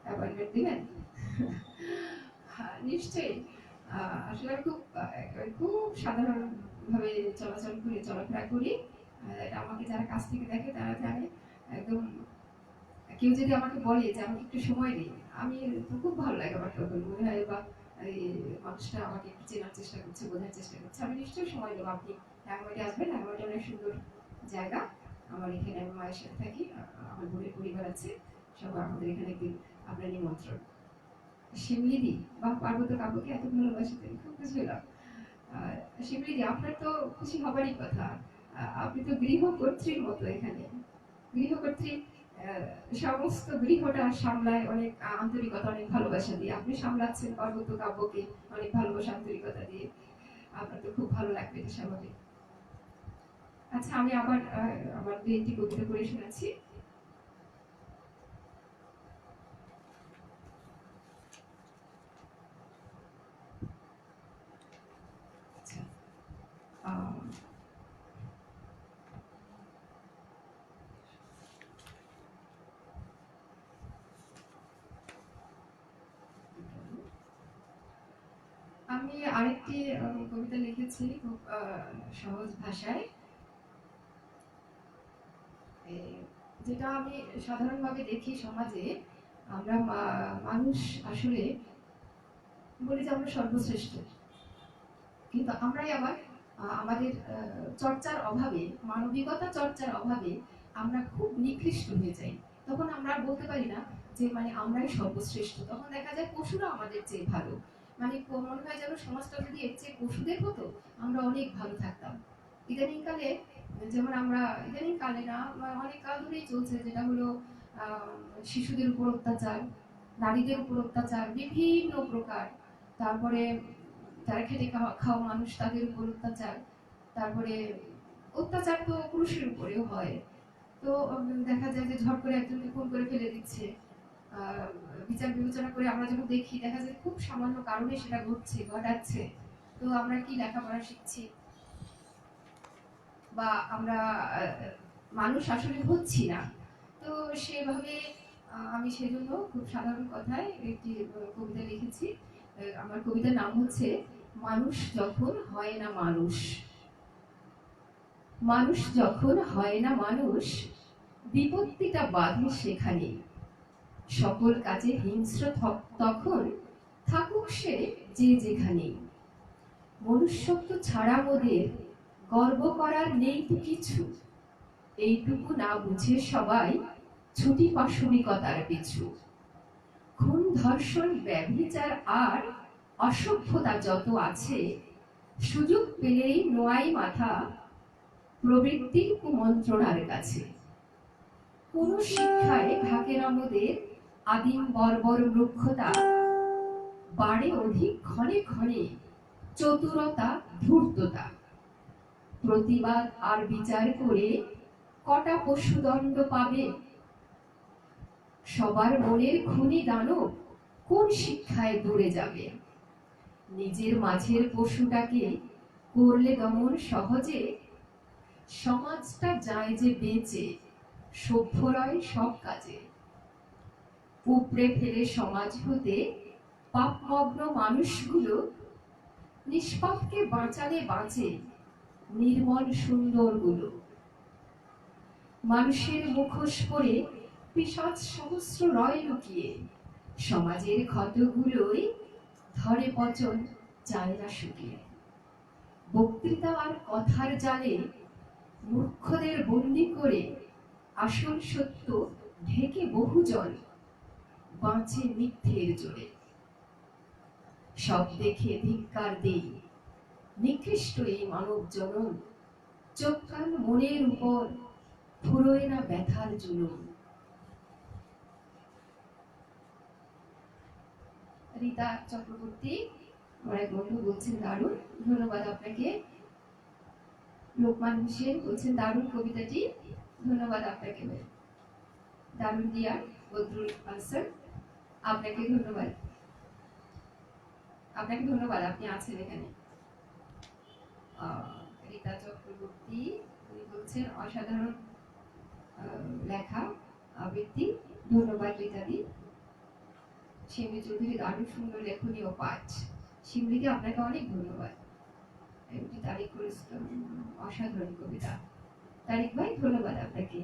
অ্যাপয়েন্টমেন্ট দিবেন? হ্যাঁ, নিশ্চয়ই। আসলে আমি খুব খুব সাধারণ ভাবে চলাচল করি, চলাফেরা করি। এটা আমাকে যারা কাছ থেকে দেখে তারা জানে একদম। কেউ যদি আমাকে বলে যে আমাকে একটু সময় দিন, আমি তো খুব ভালো লাগে, আমার তখন মনে হয় বা এই মানুষটা আমাকে একটু চেনার চেষ্টা করছে, বোঝার চেষ্টা করছে। আমি নিশ্চয়ই সময় দেবো, আপনি রাঙামাটি আসবেন। রাঙামাটি অনেক সুন্দর জায়গা। আমার এখানে আমি মায়ের সাথে থাকি, আমার বোনের পরিবার আছে, সবাই আমাদের এখানে একদিন আপনার নিমন্ত্রণ। শিমলিদি বা পার্বত্য কাব্যকে এত ভালোবাসতেন, খুব খুশি হলাম। শিমলিদি, আপনার তো খুশি হবারই কথা। আপনি তো গৃহকর্ত্রীর মতো এখানে, গৃহকর্ত্রী সমস্ত গৃহটা সামলায় অনেক আন্তরিকতা, অনেক ভালোবাসা দিয়ে। আপনি সামলাচ্ছেন পার্বত্য কাব্যকে অনেক ভালোবাসা, আন্তরিকতা দিয়ে। আপনার তো খুব ভালো লাগবে, এটা স্বাভাবিক। আচ্ছা, আমি আবার আমার দু একটি কবিতা পড়ে শোনাচ্ছি। আচ্ছা, আমি আরেকটি কবিতা লিখেছি খুব সহজ ভাষায়, যেটা আমি সাধারণভাবে দেখি সমাজে। আমরা মানুষ আসলে বলি যে আমরা সর্বশ্রেষ্ঠ, কিন্তু আমরাই আবার আমাদের চর্চার অভাবে, মানবিকতা চর্চার অভাবে আমরা খুব নিকৃষ্ট হয়ে যাই। তখন আমরা বলতে পারি না যে মানে আমরাই সর্বশ্রেষ্ঠ। তখন দেখা যায় পশুরা আমাদের চেয়ে ভালো। মানে মনে হয় যেন সমাজটা যদি এর চেয়ে পশুদের হতো, আমরা অনেক ভালো থাকতাম। ইদানিংকালে, যেমন আমরা ইদানিং কালে না, অনেক কাল ধরেই চলছে, যেটা হলো শিশুদের উপর অত্যাচার, নারীদের উপর অত্যাচার বিভিন্ন প্রকার। তারপরে যারা খেটে খাওয়া মানুষ তাদের উপর অত্যাচার। তারপরে অত্যাচার তো পুরুষের উপরেও হয়। তো দেখা যায় যে ঝট করে একজনকে খুন করে ফেলে দিচ্ছে। বিচার বিবেচনা করে আমরা যখন দেখি, দেখা যায় খুব সামান্য কারণে সেটা ঘটাচ্ছে। তো আমরা কি লেখাপড়া শিখছি, বা আমরা মানুষ আসলে হচ্ছি না। তো সেভাবে আমি সেজন্য খুব সাধারণ কথায় একটি কবিতা লিখেছি। আমার কবিতার নাম হচ্ছে মানুষ যখন হয় না মানুষ। মানুষ যখন হয় না মানুষ, বিপত্তিটা বাঁধে সেখানে। সকল কাজে হিংস্র তখন, থাকুক সে যে যেখানে। মনুষ্যত্ব ছাড়া মোদের গর্ব করার নেই তো কিছু। এইটুকু না বুঝে সবাই ছুটি পাশবিকতার পিছু। খুন, ধর্ষণ, ব্যভিচার আর অসভ্যতা যত আছে, সুযোগ পেলেই নোয়াই মাথা প্রবৃত্তির কুমন্ত্রণার কাছে। কোন শিক্ষায় থাকে না মোদের আদিম বর্বর রুক্ষতা, বাড়ে অধিক ক্ষণে ক্ষণে চতুরতা, ধূর্ততা। প্রতিবাদ আর বিচার করে কটা পশুদণ্ড পাবে? সবার মনের খুনি দানব কোন শিক্ষায় দূরে যাবে? নিজের মাঝের পশুটাকে করলে দমন সহজে, সমাজটা যায় যে বেঁচে, সভ্য রয় সব কাজে। উপড়ে ফেলে সমাজ হতে পাপমগ্ন মানুষগুলো, নিষ্পাপকে বাঁচালে বাঁচে নির্মল সুন্দর গুলো। মানুষের মুখোশ পরে পিশাচ সহস্র রয় লুকিয়ে, সমাজের ক্ষতগুলোই ধরে পচন, যায় না শুকিয়ে। বক্তৃতা আর কথার জালে মূর্খদের বন্দি করে, আসল সত্য ঢেকে বহুজন বাঁচে মিথ্যের জোরে। সব দেখে ধিক্কার দেই নিকৃষ্ট এই মানব জনম, চোখ কান মনের উপর ফুরোয় না ব্যথার জুলুম। রীতা চক্রবর্তী, আমার এক বন্ধু, বলছেন দারুণ, ধন্যবাদ আপনাকে। লোকমান হোসেন বলছেন দারুণ কবিতাটি, ধন্যবাদ আপনাকে, দারুণ দিয়া। বদরুল আনসার, আপনাকে ধন্যবাদ। আপনাকে ধন্যবাদ, আপনি আছেন এখানে। রীতা চক্রবর্তী, উনি বলছেন অসাধারণ লেখা আবৃত্তি, ধন্যবাদ রীতাদি। শিমলি চৌধুরী, দারুণ সুন্দর লেখনী ও পাঠ। শিমলিকে আপনাকে অনেক ধন্যবাদ। এমনি তারিকুল ইসলাম, অসাধারণ কবিতা। তারিক ভাই, ধন্যবাদ আপনাকে।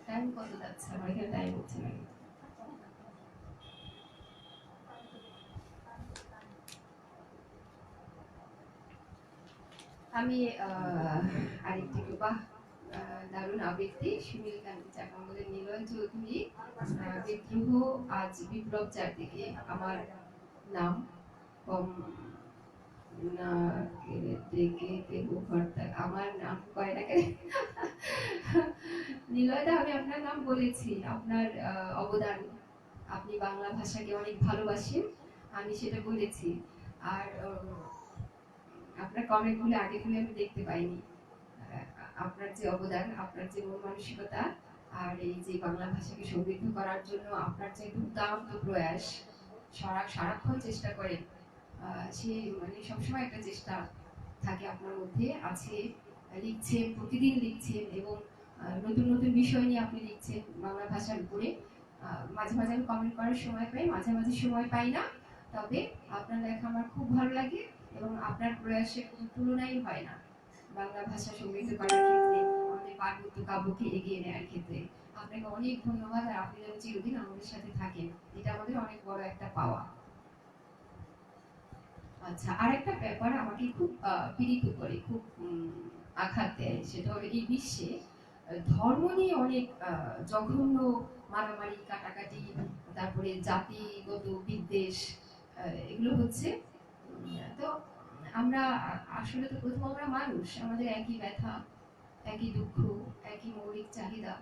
টাইম কত যাচ্ছে? আমার এখানে টাইম হচ্ছে না। আমি আরেকটি বাহ, দারুণ আবৃত্তি, সুনীল কান্তি চাকামলের নিলয় চৌধুরী, বিদ্রোহ আজ বিপ্লব চারদিকে, আমার নাম কম না দেখে দেবো ভর্তা, আমার নাম কয় না কেন? নিলয়দা, আমি আপনার নাম বলেছি, আপনার অবদান, আপনি বাংলা ভাষাকে অনেক ভালোবাসেন, আমি সেটা বলেছি। আর আপনার কমেন্ট গুলো আগে গুলো আমি দেখতে পাইনি। আপনার যে অবদান, আপনার যে মন মানসিকতা, আর এই যে বাংলা ভাষাকে সমৃদ্ধ করার জন্য আপনার যে দুর্দান্ত প্রয়াস, সারাক্ষণ চেষ্টা করেন, সে মানে সবসময় একটা চেষ্টা থাকে আপনার মধ্যে আছে। লিখছেন, প্রতিদিন লিখছেন, এবং নতুন নতুন বিষয় নিয়ে আপনি লিখছেন বাংলা ভাষার উপরে। মাঝে মাঝে আমি কমেন্ট করার সময় পাই, মাঝে মাঝে সময় পাই না, তবে আপনার লেখা আমার খুব ভালো লাগে, এবং আপনার প্রয়াসের কোনো তুলনাই হয় না বাংলা ভাষা সমৃদ্ধ করার ক্ষেত্রে, আমাদের পার্বত্য কাব্যকে এগিয়ে নেওয়ার ক্ষেত্রে। আপনাকে অনেক ধন্যবাদ, আর আপনি যেন চিরদিন আমাদের সাথে থাকেন, এটা আমাদের অনেক বড় একটা পাওয়া। আচ্ছা, আরেকটা ব্যাপার আমাকে খুব পীড়িত করে, খুব আঘাত দেয়, সেটা হলো এই বিশ্বে ধর্ম নিয়ে অনেক জঘন্য মারামারি, কাটাকাটি, তারপরে জাতিগত বিদ্বেষ, এগুলো হচ্ছে। তো আমরা আসলে তো প্রথম আমরা মানুষ, আমাদের একই ব্যথা, একই দুঃখ, একই মৌলিক চাহিদা।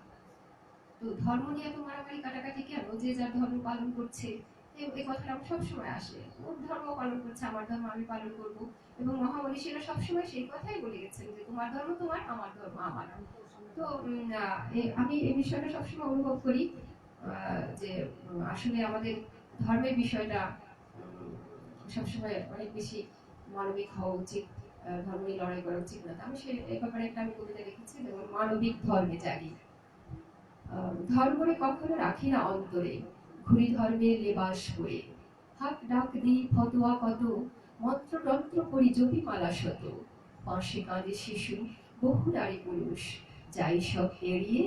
তো ধর্ম নিয়ে এত মারামারি কাটাকাটি কেন? যে যার ধর্ম পালন করছে, এই কথাটা আমার সবসময় আসে, ওর ধর্ম পালন করছে, আমার ধর্ম আমি পালন করব। এবং মহামনীষীরা সবসময় সেই কথাই বলে গেছেন যে তোমার ধর্ম তোমার, আমার ধর্ম আমার। তো আমি এই বিষয়টা সবসময় অনুভব করি, যে আসলে আমাদের ধর্মের বিষয়টা সবসময় অনেক বেশি মানবিক হওয়া উচিত, ধর্ম নিয়ে লড়াই করা উচিত না। আমি সে এই ব্যাপারে একটা আমি কবিতা লিখেছি, যেমন মানবিক ধর্মে জাগি। ধর্মরে কখনো রাখি না অন্তরে, ঘুরি ধর্মের লেবাস পরে, হাক ডাক দিই ফতোয়া কত, মন্ত্রতন্ত্র করি জপি মালা শত, পাশে কাঁদে শিশু, বহু নারী পুরুষ, যাই সব এড়িয়ে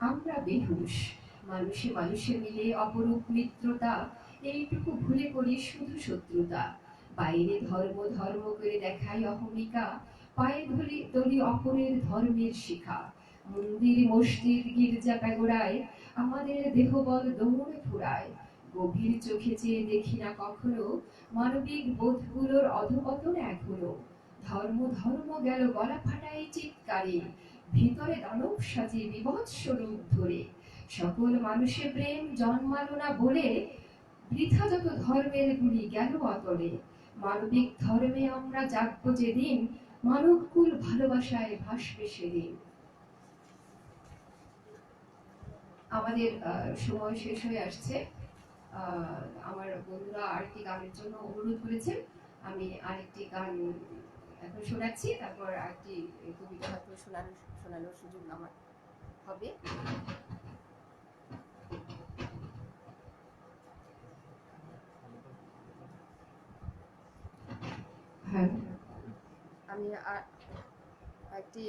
আমরা বেহুশ, মানুষে মানুষে মিলে অপরূপ মিত্রতা, এইটুকু ভুলে করি শুধু শত্রুতা, বাইরে ধর্ম ধর্ম করে দেখাই অহমিকা, পায়ে ধরি তলি অপরের ধর্মের শিখা, মন্দির মসজিদ গির্জা প্যাগোড়ায় আমাদের দেহবল দৌড়ে ফুরায়, গভীর চোখে চেয়ে দেখি না কখনো মানবিক বোধগুলোর অধপতন এখনো, ধর্ম ধর্ম গেল গলা ফাটাই চিৎকারে, ভিতরে দানব সাজে বিভৎস রূপ ধরে, সকল মানুষের প্রেম জন্মালো না বলে, বৃথা যত ধর্মের গুলি গেল অতলে, মানবিক ধর্মে আমরা জাগবো যেদিন, মানবকুল ভালোবাসায় ভাসবে সেদিন। আমাদের সময় শেষ হয়ে আসছে। আমার বন্ধুরা আরেকটি গানের জন্য অনুরোধ করেছেন, আমি আরেকটি গান এখন শোনাচ্ছি, তারপর আরেকটি কবিতা হয়তো শোনানোর সুযোগ আমার হবে। হ্যাঁ, আমি একটি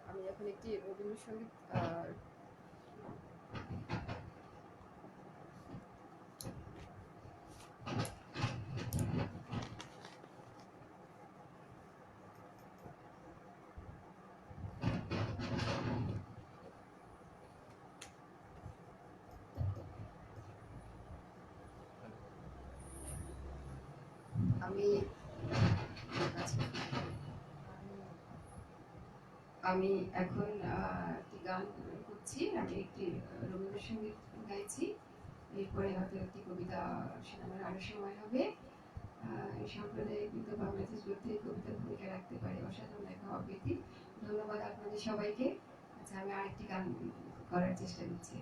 আমি এখন একটি রবীন্দ্রসঙ্গীত আমি আমি এখন একটি গান করছি, আমি একটি রবীন্দ্রসঙ্গীত গাইছি, এরপরে হয়তো একটি কবিতা শোনানোর আরো সময় হবে। সাম্প্রদায়িক কিন্তু বাংলাদেশ যুদ্ধে কবিতা ভূমিকা রাখতে পারে অসাধারণ লেখা আবৃত্তি। ধন্যবাদ আপনাদের সবাইকে। আচ্ছা, আমি আরেকটি গান করার চেষ্টা করছি।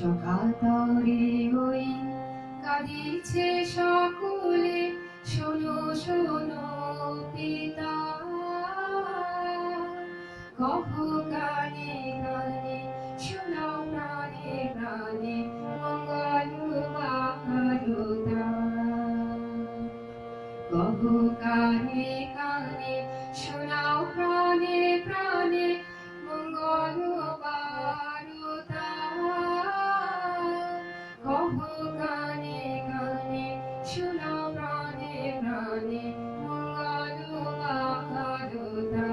সকাল তরে ওই কাঁদিছে সকলে, শোনো শোনো পিতা, কহ গানে গানে, শোনাও প্রাণে প্রাণে মঙ্গল বারতা। কহ গানে গানে, শোনাও প্রাণে প্রাণে মঙ্গল বারতা। কহ গানে গানে, শোনাও প্রাণে প্রাণে মঙ্গল বারতা।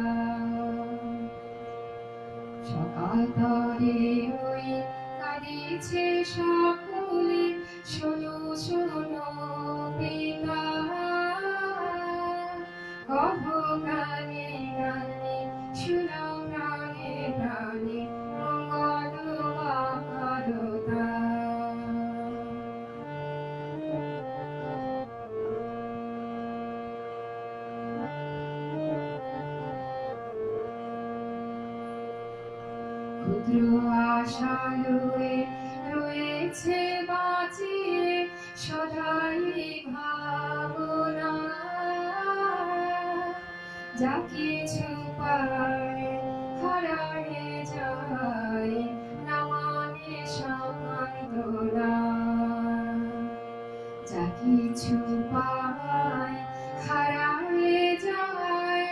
সকাল তরে ওই কাঁদিছে সকলে, শোনো শোনো পিতা, কহ গানে গানে, শোনাও প্রাণে প্রাণে মঙ্গল বারতা। ক্ষুদ্র আশালয়ে রয়েছে বাঁচিয়ে সদাই ভাবনা, যা কিছু পায় হারায়ে যায় না মানে সান্ত্বনা। যা কিছু পায় হারায়ে যায়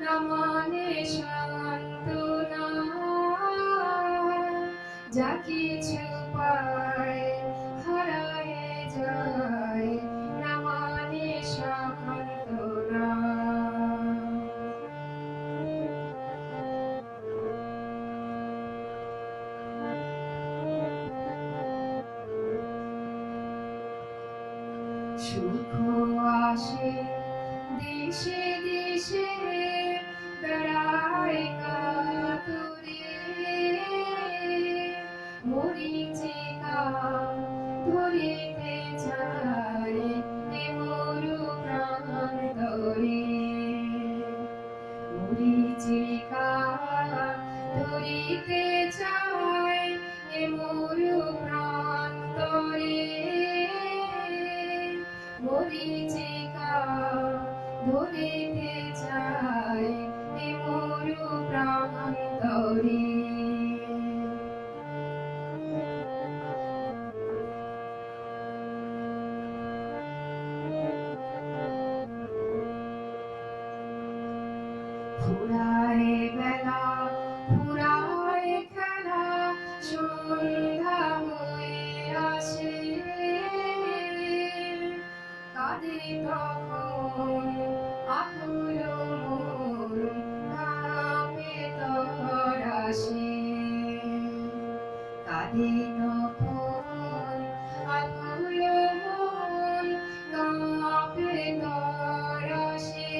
না মানে সান্ত্বনা। যা কিছু পায় হারায়ে যায় না মানে সান্ত্বনা। সুখ আসে দেশে দেশে, বেড়ায় কাতুরে, মরিচিকা ধরিতে চায় এ মরু প্রান্তরে। মরিচিকা ধরিতে চায় এ মরু প্রান্তরে। মরিচিকা ধরিতে চায় এ মরু প্রান্তরে। ফুরায় বেলা ফুরায় খেলা, সন্ধ্যা হয়ে আসে, কাঁদে তখন আকুল মন, কাঁপে তরাসে। কাঁদে তখন আকুল মন, কাঁপে তরাসে।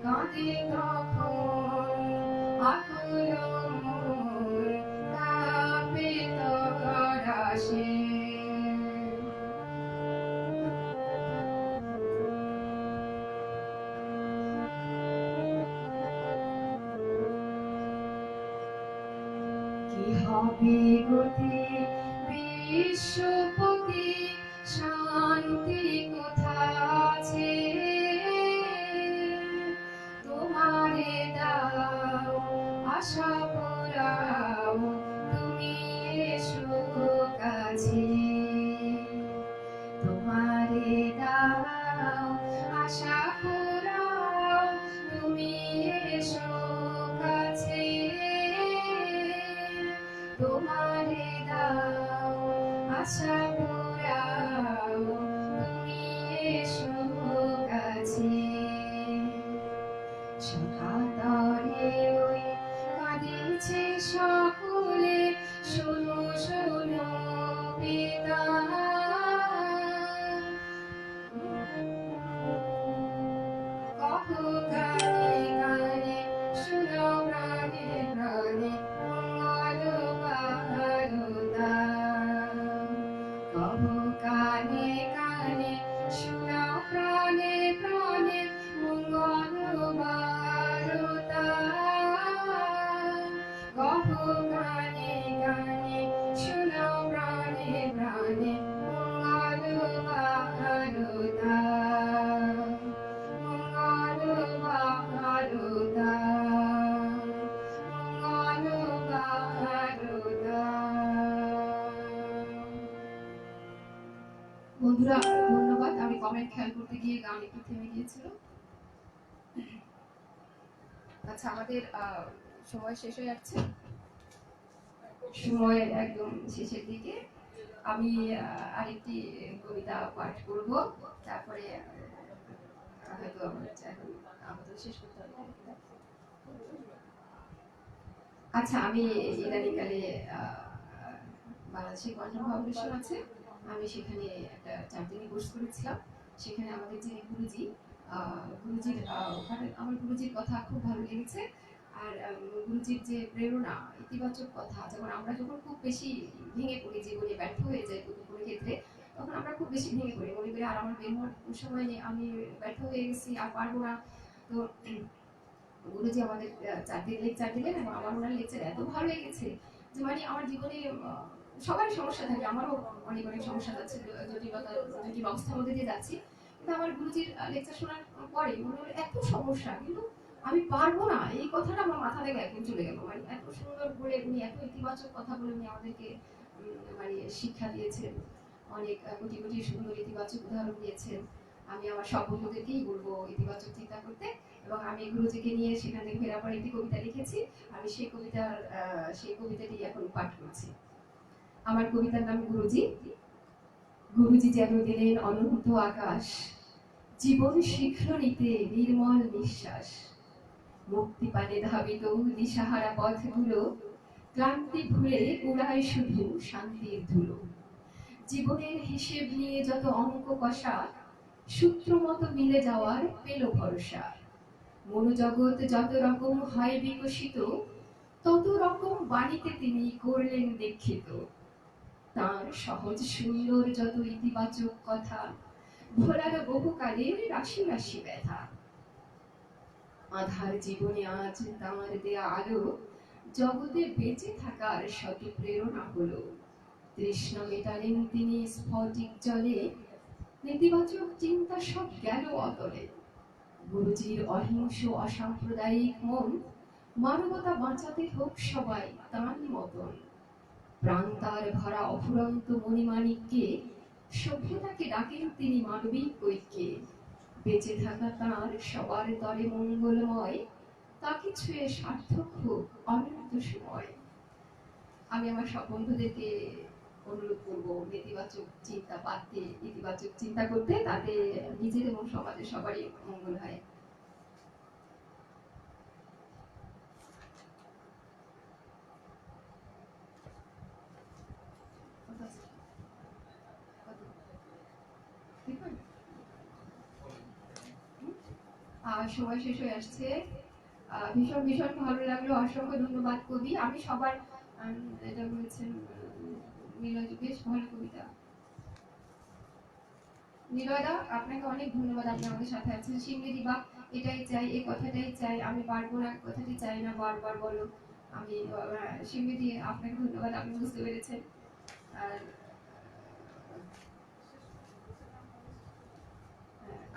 কাঁদে তখন আকুল মন, কাঁপে তরাসে। কি হবে গতি বিশ্বপতি, শান্তি কোথা আছে? তোমারে দাও আশা পোড়াও, তুমি এসো কাছে। তোমারে দাও আশা পোড়াও, তুমি এসো কাছে। তোমারে দাও আশা পোড়াও, তুমি এসো কাছে। সকাল তরে ওই কাঁদিছে সকলে, শোনো শোনো কমেন্ট খেয়াল করতে গিয়ে গান একটু থেমে গিয়েছিল। আচ্ছা, আমাদের সময় শেষ হয়ে যাচ্ছে, সময় একদম শেষের দিকে। আমি আরেকটি কবিতা পাঠ করব, তারপরে হয়তো আমাদের শেষ করতে হবে। আচ্ছা, আমি ইদানিংকালে বাংলাদেশের কন্টেন্ট ফাউন্ডেশন আছে, আমি সেখানে একটা 4 দিনের কোর্স করেছিলাম। সেখানে আমাদের যিনি গুরুজি, গুরুজির ওখানে আমার গুরুজির কথা খুব ভালো লেগেছে। আর গুরুজির যে প্রেরণা, ইতিবাচক কথা, যেমন আমরা যখন খুব বেশি ভেঙে পড়ি, জীবনে ব্যর্থ হয়ে যাই কোনো ক্ষেত্রে, তখন আমরা খুব বেশি ভেঙে পড়ি, মনে করি আর আমার বের হওয়ার সময় নেই, আমি ব্যর্থ হয়ে গেছি, আর পারবো না। তো গুরুজি আমাদের 4 দিন লেকচার দিলেন, এবং আমার ওনার লেকচার এত ভালো লেগেছে যে মানে আমার জীবনে সবারই সমস্যা থাকে, আমারও অনেক অনেক সমস্যা যাচ্ছে, জটিল অবস্থার মধ্যে দিয়ে যাচ্ছি। কিন্তু আমার গুরুজির লেকচার শোনার পরে মনে হলো এত সমস্যা, কিন্তু আমি পারবো না, এই কথাটা আমার মাথা থেকে একদম চলে গেল। মানে এত সুন্দর করে উনি এত ইতিবাচক কথা বলে উনি আমাদেরকে মানে শিক্ষা দিয়েছেন, অনেক কোটি কোটি সুন্দর ইতিবাচক উদাহরণ দিয়েছেন। আমি আমার সব বন্ধুদেরকেই বলবো ইতিবাচক চিন্তা করতে। এবং আমি গুরুজিকে নিয়ে সেখান থেকে ফেরার পর একটি কবিতা লিখেছি, আমি সেই কবিতাটি এখন পাঠ করছি। আমার কবিতার নাম গুরুজি। গুরুজি যেন দিলেন অনন্ত আকাশ, জীবন শীঘ্র নিতে নির্মল নিঃশ্বাস, মুক্তি পানে ধাবিত দিশাহারা পথগুলো, ক্লান্তি ভুলে উড়ায় শুধু শান্তির ধুলো। জীবনের হিসেব নিয়ে যত অঙ্ক কষা, সূত্র মতো মিলে যাওয়ার পেল ভরসা। মনোজগৎ যত রকম হয় বিকশিত, তত রকম বাণীতে তিনি করলেন দীক্ষিত। তার সহজ সুন্দর যত ইতিবাচক কথা, ভোলালো বহুকালের রাশি রাশি ব্যথা। আধার জীবনে আজ তাঁর দেয়া আলো, জগতে বেঁচে থাকার শত প্রেরণা হলো। তৃষ্ণা মেটালেন তিনি স্ফটিক জলে, নেতিবাচক চিন্তা সব গেল অতলে। গুরুজির অহিংস অসাম্প্রদায়িক মন, মানবতা বাঁচাতে হোক সবাই তাঁর মতন। প্রাণ তার ভরা অফুরন্ত মণিমাণিক্যে, সভ্যতাকে ডাকেন তিনি মানবিক ঐক্যে। বেঁচে থাকা তাঁর সবার তরে মঙ্গলময়, তাকে ছুঁয়ে সার্থক হোক অনন্ত সময়। আমি আমার সব বন্ধুদেরকে অনুরোধ করবো নেতিবাচক চিন্তা বাদ দিয়ে ইতিবাচক চিন্তা করতে, তাতে নিজের এবং সমাজের সবারই মঙ্গল হয়। সময় শেষ হয়ে আসছে। ভীষণ ভীষণ ভালো লাগলো, অসংখ্য ধন্যবাদ কবি। আমি সবার এটা বলেছেন নিলয়, বেশ ভালো কবিতা। নিলয়দা, আপনাকে অনেক ধন্যবাদ, আপনি আমাদের সাথে আছেন। সিমলি দিবা, এটাই চাই, এই কথাটাই চাই, আমি পারবো না কথাটি চাই না, বারবার বলো। আমি সিমলি দিয়ে আপনাকে ধন্যবাদ, আপনি বুঝতে পেরেছেন। আর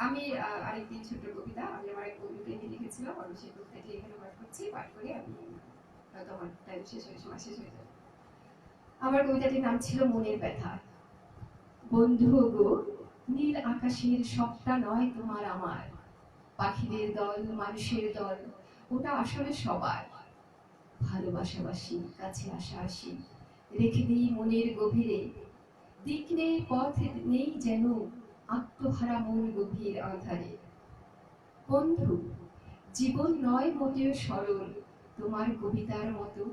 আমি আরেকটি ছোট কবিতা, আমি আমার এক বন্ধুকে নিয়ে লিখেছিলাম, আমি সেই কবিতাটি এখানে পাঠ করছি, পাঠ করে আমি হয়তো আমার টাইম শেষ হয়ে সময় শেষ হয়ে যাবে। আমার কবিতাটির নাম ছিল মনের ব্যথা। বন্ধু গো, নীল আকাশের সবটা নয় তোমার আমার, পাখিদের দল মানুষের দল ওটা আসলে সবার। ভালোবাসাবাসি কাছে আসা আসি রেখে দিই মনের গভীরে, দিক নেই পথ নেই যেন, আত্মহারা মন গভীর আধারে। বন্ধু, জীবন নয় মোটেও সরল তোমার কবিতার মতো,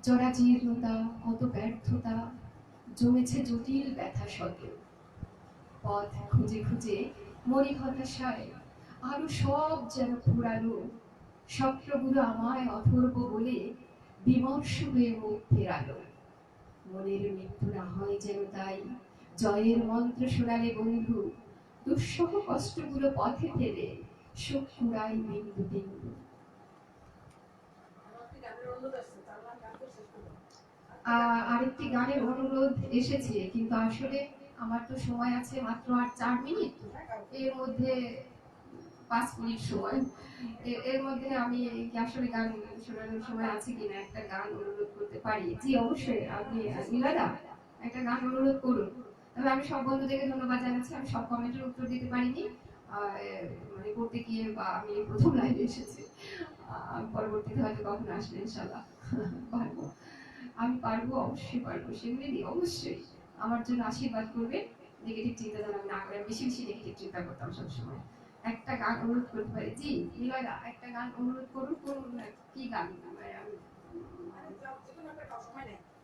জরাজীর্ণতা কত ব্যর্থতা, জমেছে জটিল ব্যথা শত। পথ খুঁজে খুঁজে মরি হতাশায়, আরো সব যেন ফুরালো, স্বপ্নগুলো আমায় অথর্ব বলে বিমর্ষ হয়ে মুখ ফেরালো। মনের মৃত্যু না হয় যেন তাই, জয়ের মন্ত্র শোনালে বন্ধু, দুঃসহ কষ্টগুলো পথে ফেলে সুখ কুড়াই বিন্দু বিন্দু। আরেকটি গানের অনুরোধ এসেছে, কিন্তু আসলে আমার তো সময় আছে মাত্র আর 4 মিনিট, এর মধ্যে 5 মিনিট সময়, এর মধ্যে আমি কি আসলে গান শোনানোর সময় আছে কিনা একটা গান অনুরোধ করতে পারি? জি অবশ্যই, আপনি নীলাদা একটা গান অনুরোধ করুন। তবে আমি সব বন্ধুদেরকে ধন্যবাদ জানাচ্ছি, আমি সব কমেন্টের উত্তর দিতে পারিনি, মানে করতে গিয়ে বা আমি প্রথম লাইনে এসেছি, পরবর্তীতে হয়তো কখনো আসলে ইনশাল্লাহ পারবো, আমি পারবো, অবশ্যই পারবো, সেগুলি দিয়ে অবশ্যই আমার জন্য আশীর্বাদ করবে। নেগেটিভ চিন্তা যেন আমি না করে, বেশি বেশি নেগেটিভ চিন্তা করতাম সবসময়। একটা গান অনুরোধ করতে পারি? জি নিলয়দা, একটা গান অনুরোধ করুন, করুন না, কি গান?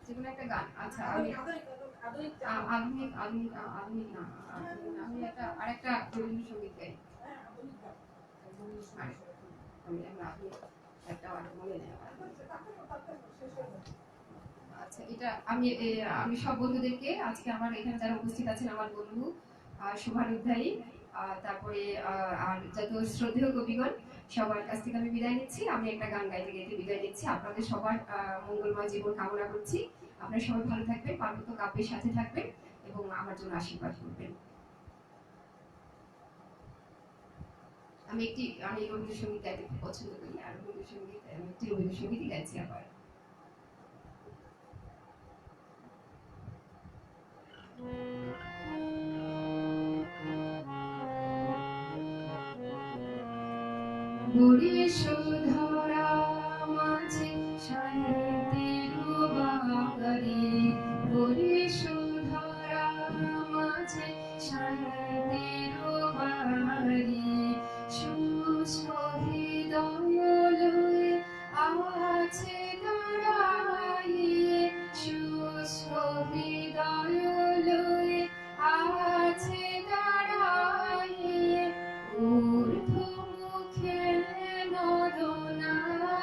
যেকোনো একটা গান। আচ্ছা আমি আধুনিক আধুনিক আধুনিক না, আমি একটা আরেকটা রবীন্দ্রসঙ্গীত গাই। আমি আধুনিক একটা মনে নেই। আচ্ছা এটা আমি আমি সব বন্ধুদেরকে, আজকে আমার এখানে যারা উপস্থিত আছেন, আমার বন্ধু শুভানুধ্যায়ী, তারপরে আর যত শ্রদ্ধেয় কবিগণ, সবার কাছ থেকে আমি বিদায় নিচ্ছি। আমি একটা গান গাইতে গাইতে বিদায় নিচ্ছি। আপনাদের সবার মঙ্গলময় জীবন কামনা করছি। আপনারা সবাই ভালো থাকবেন, পার্বত্য কাব্যের সাথে থাকবেন এবং আমার জন্য আশীর্বাদ করবেন। আমি রবীন্দ্রসঙ্গীত গাইতে খুব পছন্দ করি, আর রবীন্দ্রসঙ্গীত আমি একটি রবীন্দ্রসঙ্গীতই গাইছি আবার। বরিশধরা মাঝে শান্তির বাগানে, বরিশধরা মাঝে শান্তির বাড়ি, সুস্থ হৃদয় লয়ে আছে দাঁড়াইয়ে, সুস্থ হৃদয় লয়ে আছে দাঁড়াইয়ে, ঊর্ধ্বমুখে নরনারী,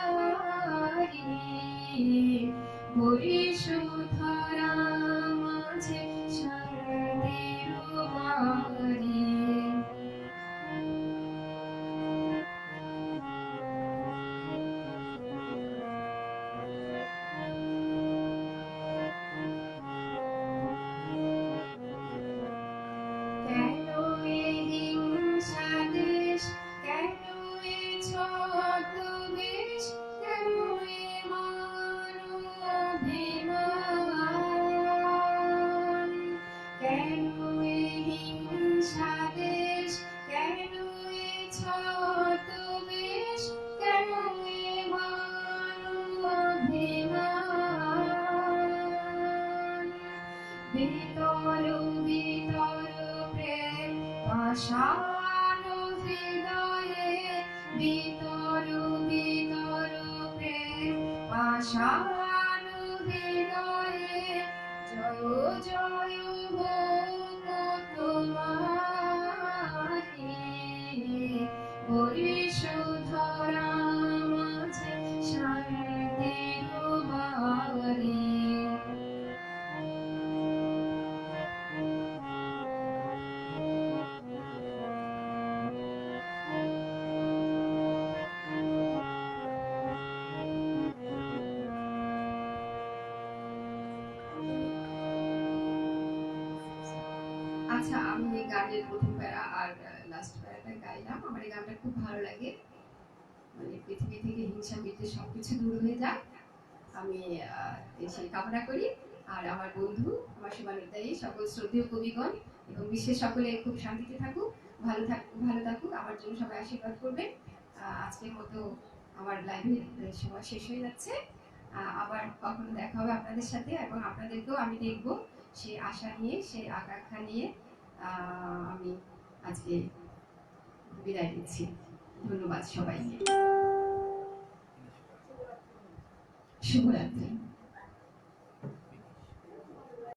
বরিশধরা মাঝে শান্তির বাড়ি। কেন এ হিংসা দেশ, কেন এ ছদ্মবেশ, কেন এ মান-অভিমান, কেন এ হিংসা দেশ, কেন এ ছদ্মবেশ, কেন এ মান-অভিমান, ভিতর ভিতর প্রেম পাষাণ হৃদয়ে, ভিতর ভিতর প্রেম পাষাণ হৃদয়ে, জয় জয় হোক তোমারি, বরিশধরা মাঝে শান্তির বাড়ি। আচ্ছা আমি এই গানের প্রথম প্যারা আর লাস্ট প্যারাটা গাইলাম। আমার এই গানটা খুব ভালো লাগে, মানে পৃথিবী থেকে হিংসা বিদ্বেষ সবকিছু দূর হয়ে যাক, আমি সেই কামনা করি। আর আমার বন্ধু, আমার শুভানুধ্যায়ী সকল শ্রদ্ধেয় কবিগণ এবং বিশ্বের সকলে খুব শান্তিতে থাকুক, ভালো থাকুক, আমার জন্য সবাই আশীর্বাদ করবেন। আজকের মতো আমার লাইভের সময় শেষ হয়ে যাচ্ছে, আবার কখনো দেখা হবে আপনাদের সাথে, এবং আপনাদেরকেও আমি দেখবো, সেই আশা নিয়ে, সেই আকাঙ্ক্ষা নিয়ে আমি আজকে বিদায় নিচ্ছি। ধন্যবাদ সবাইকে, শুভরাত্রি।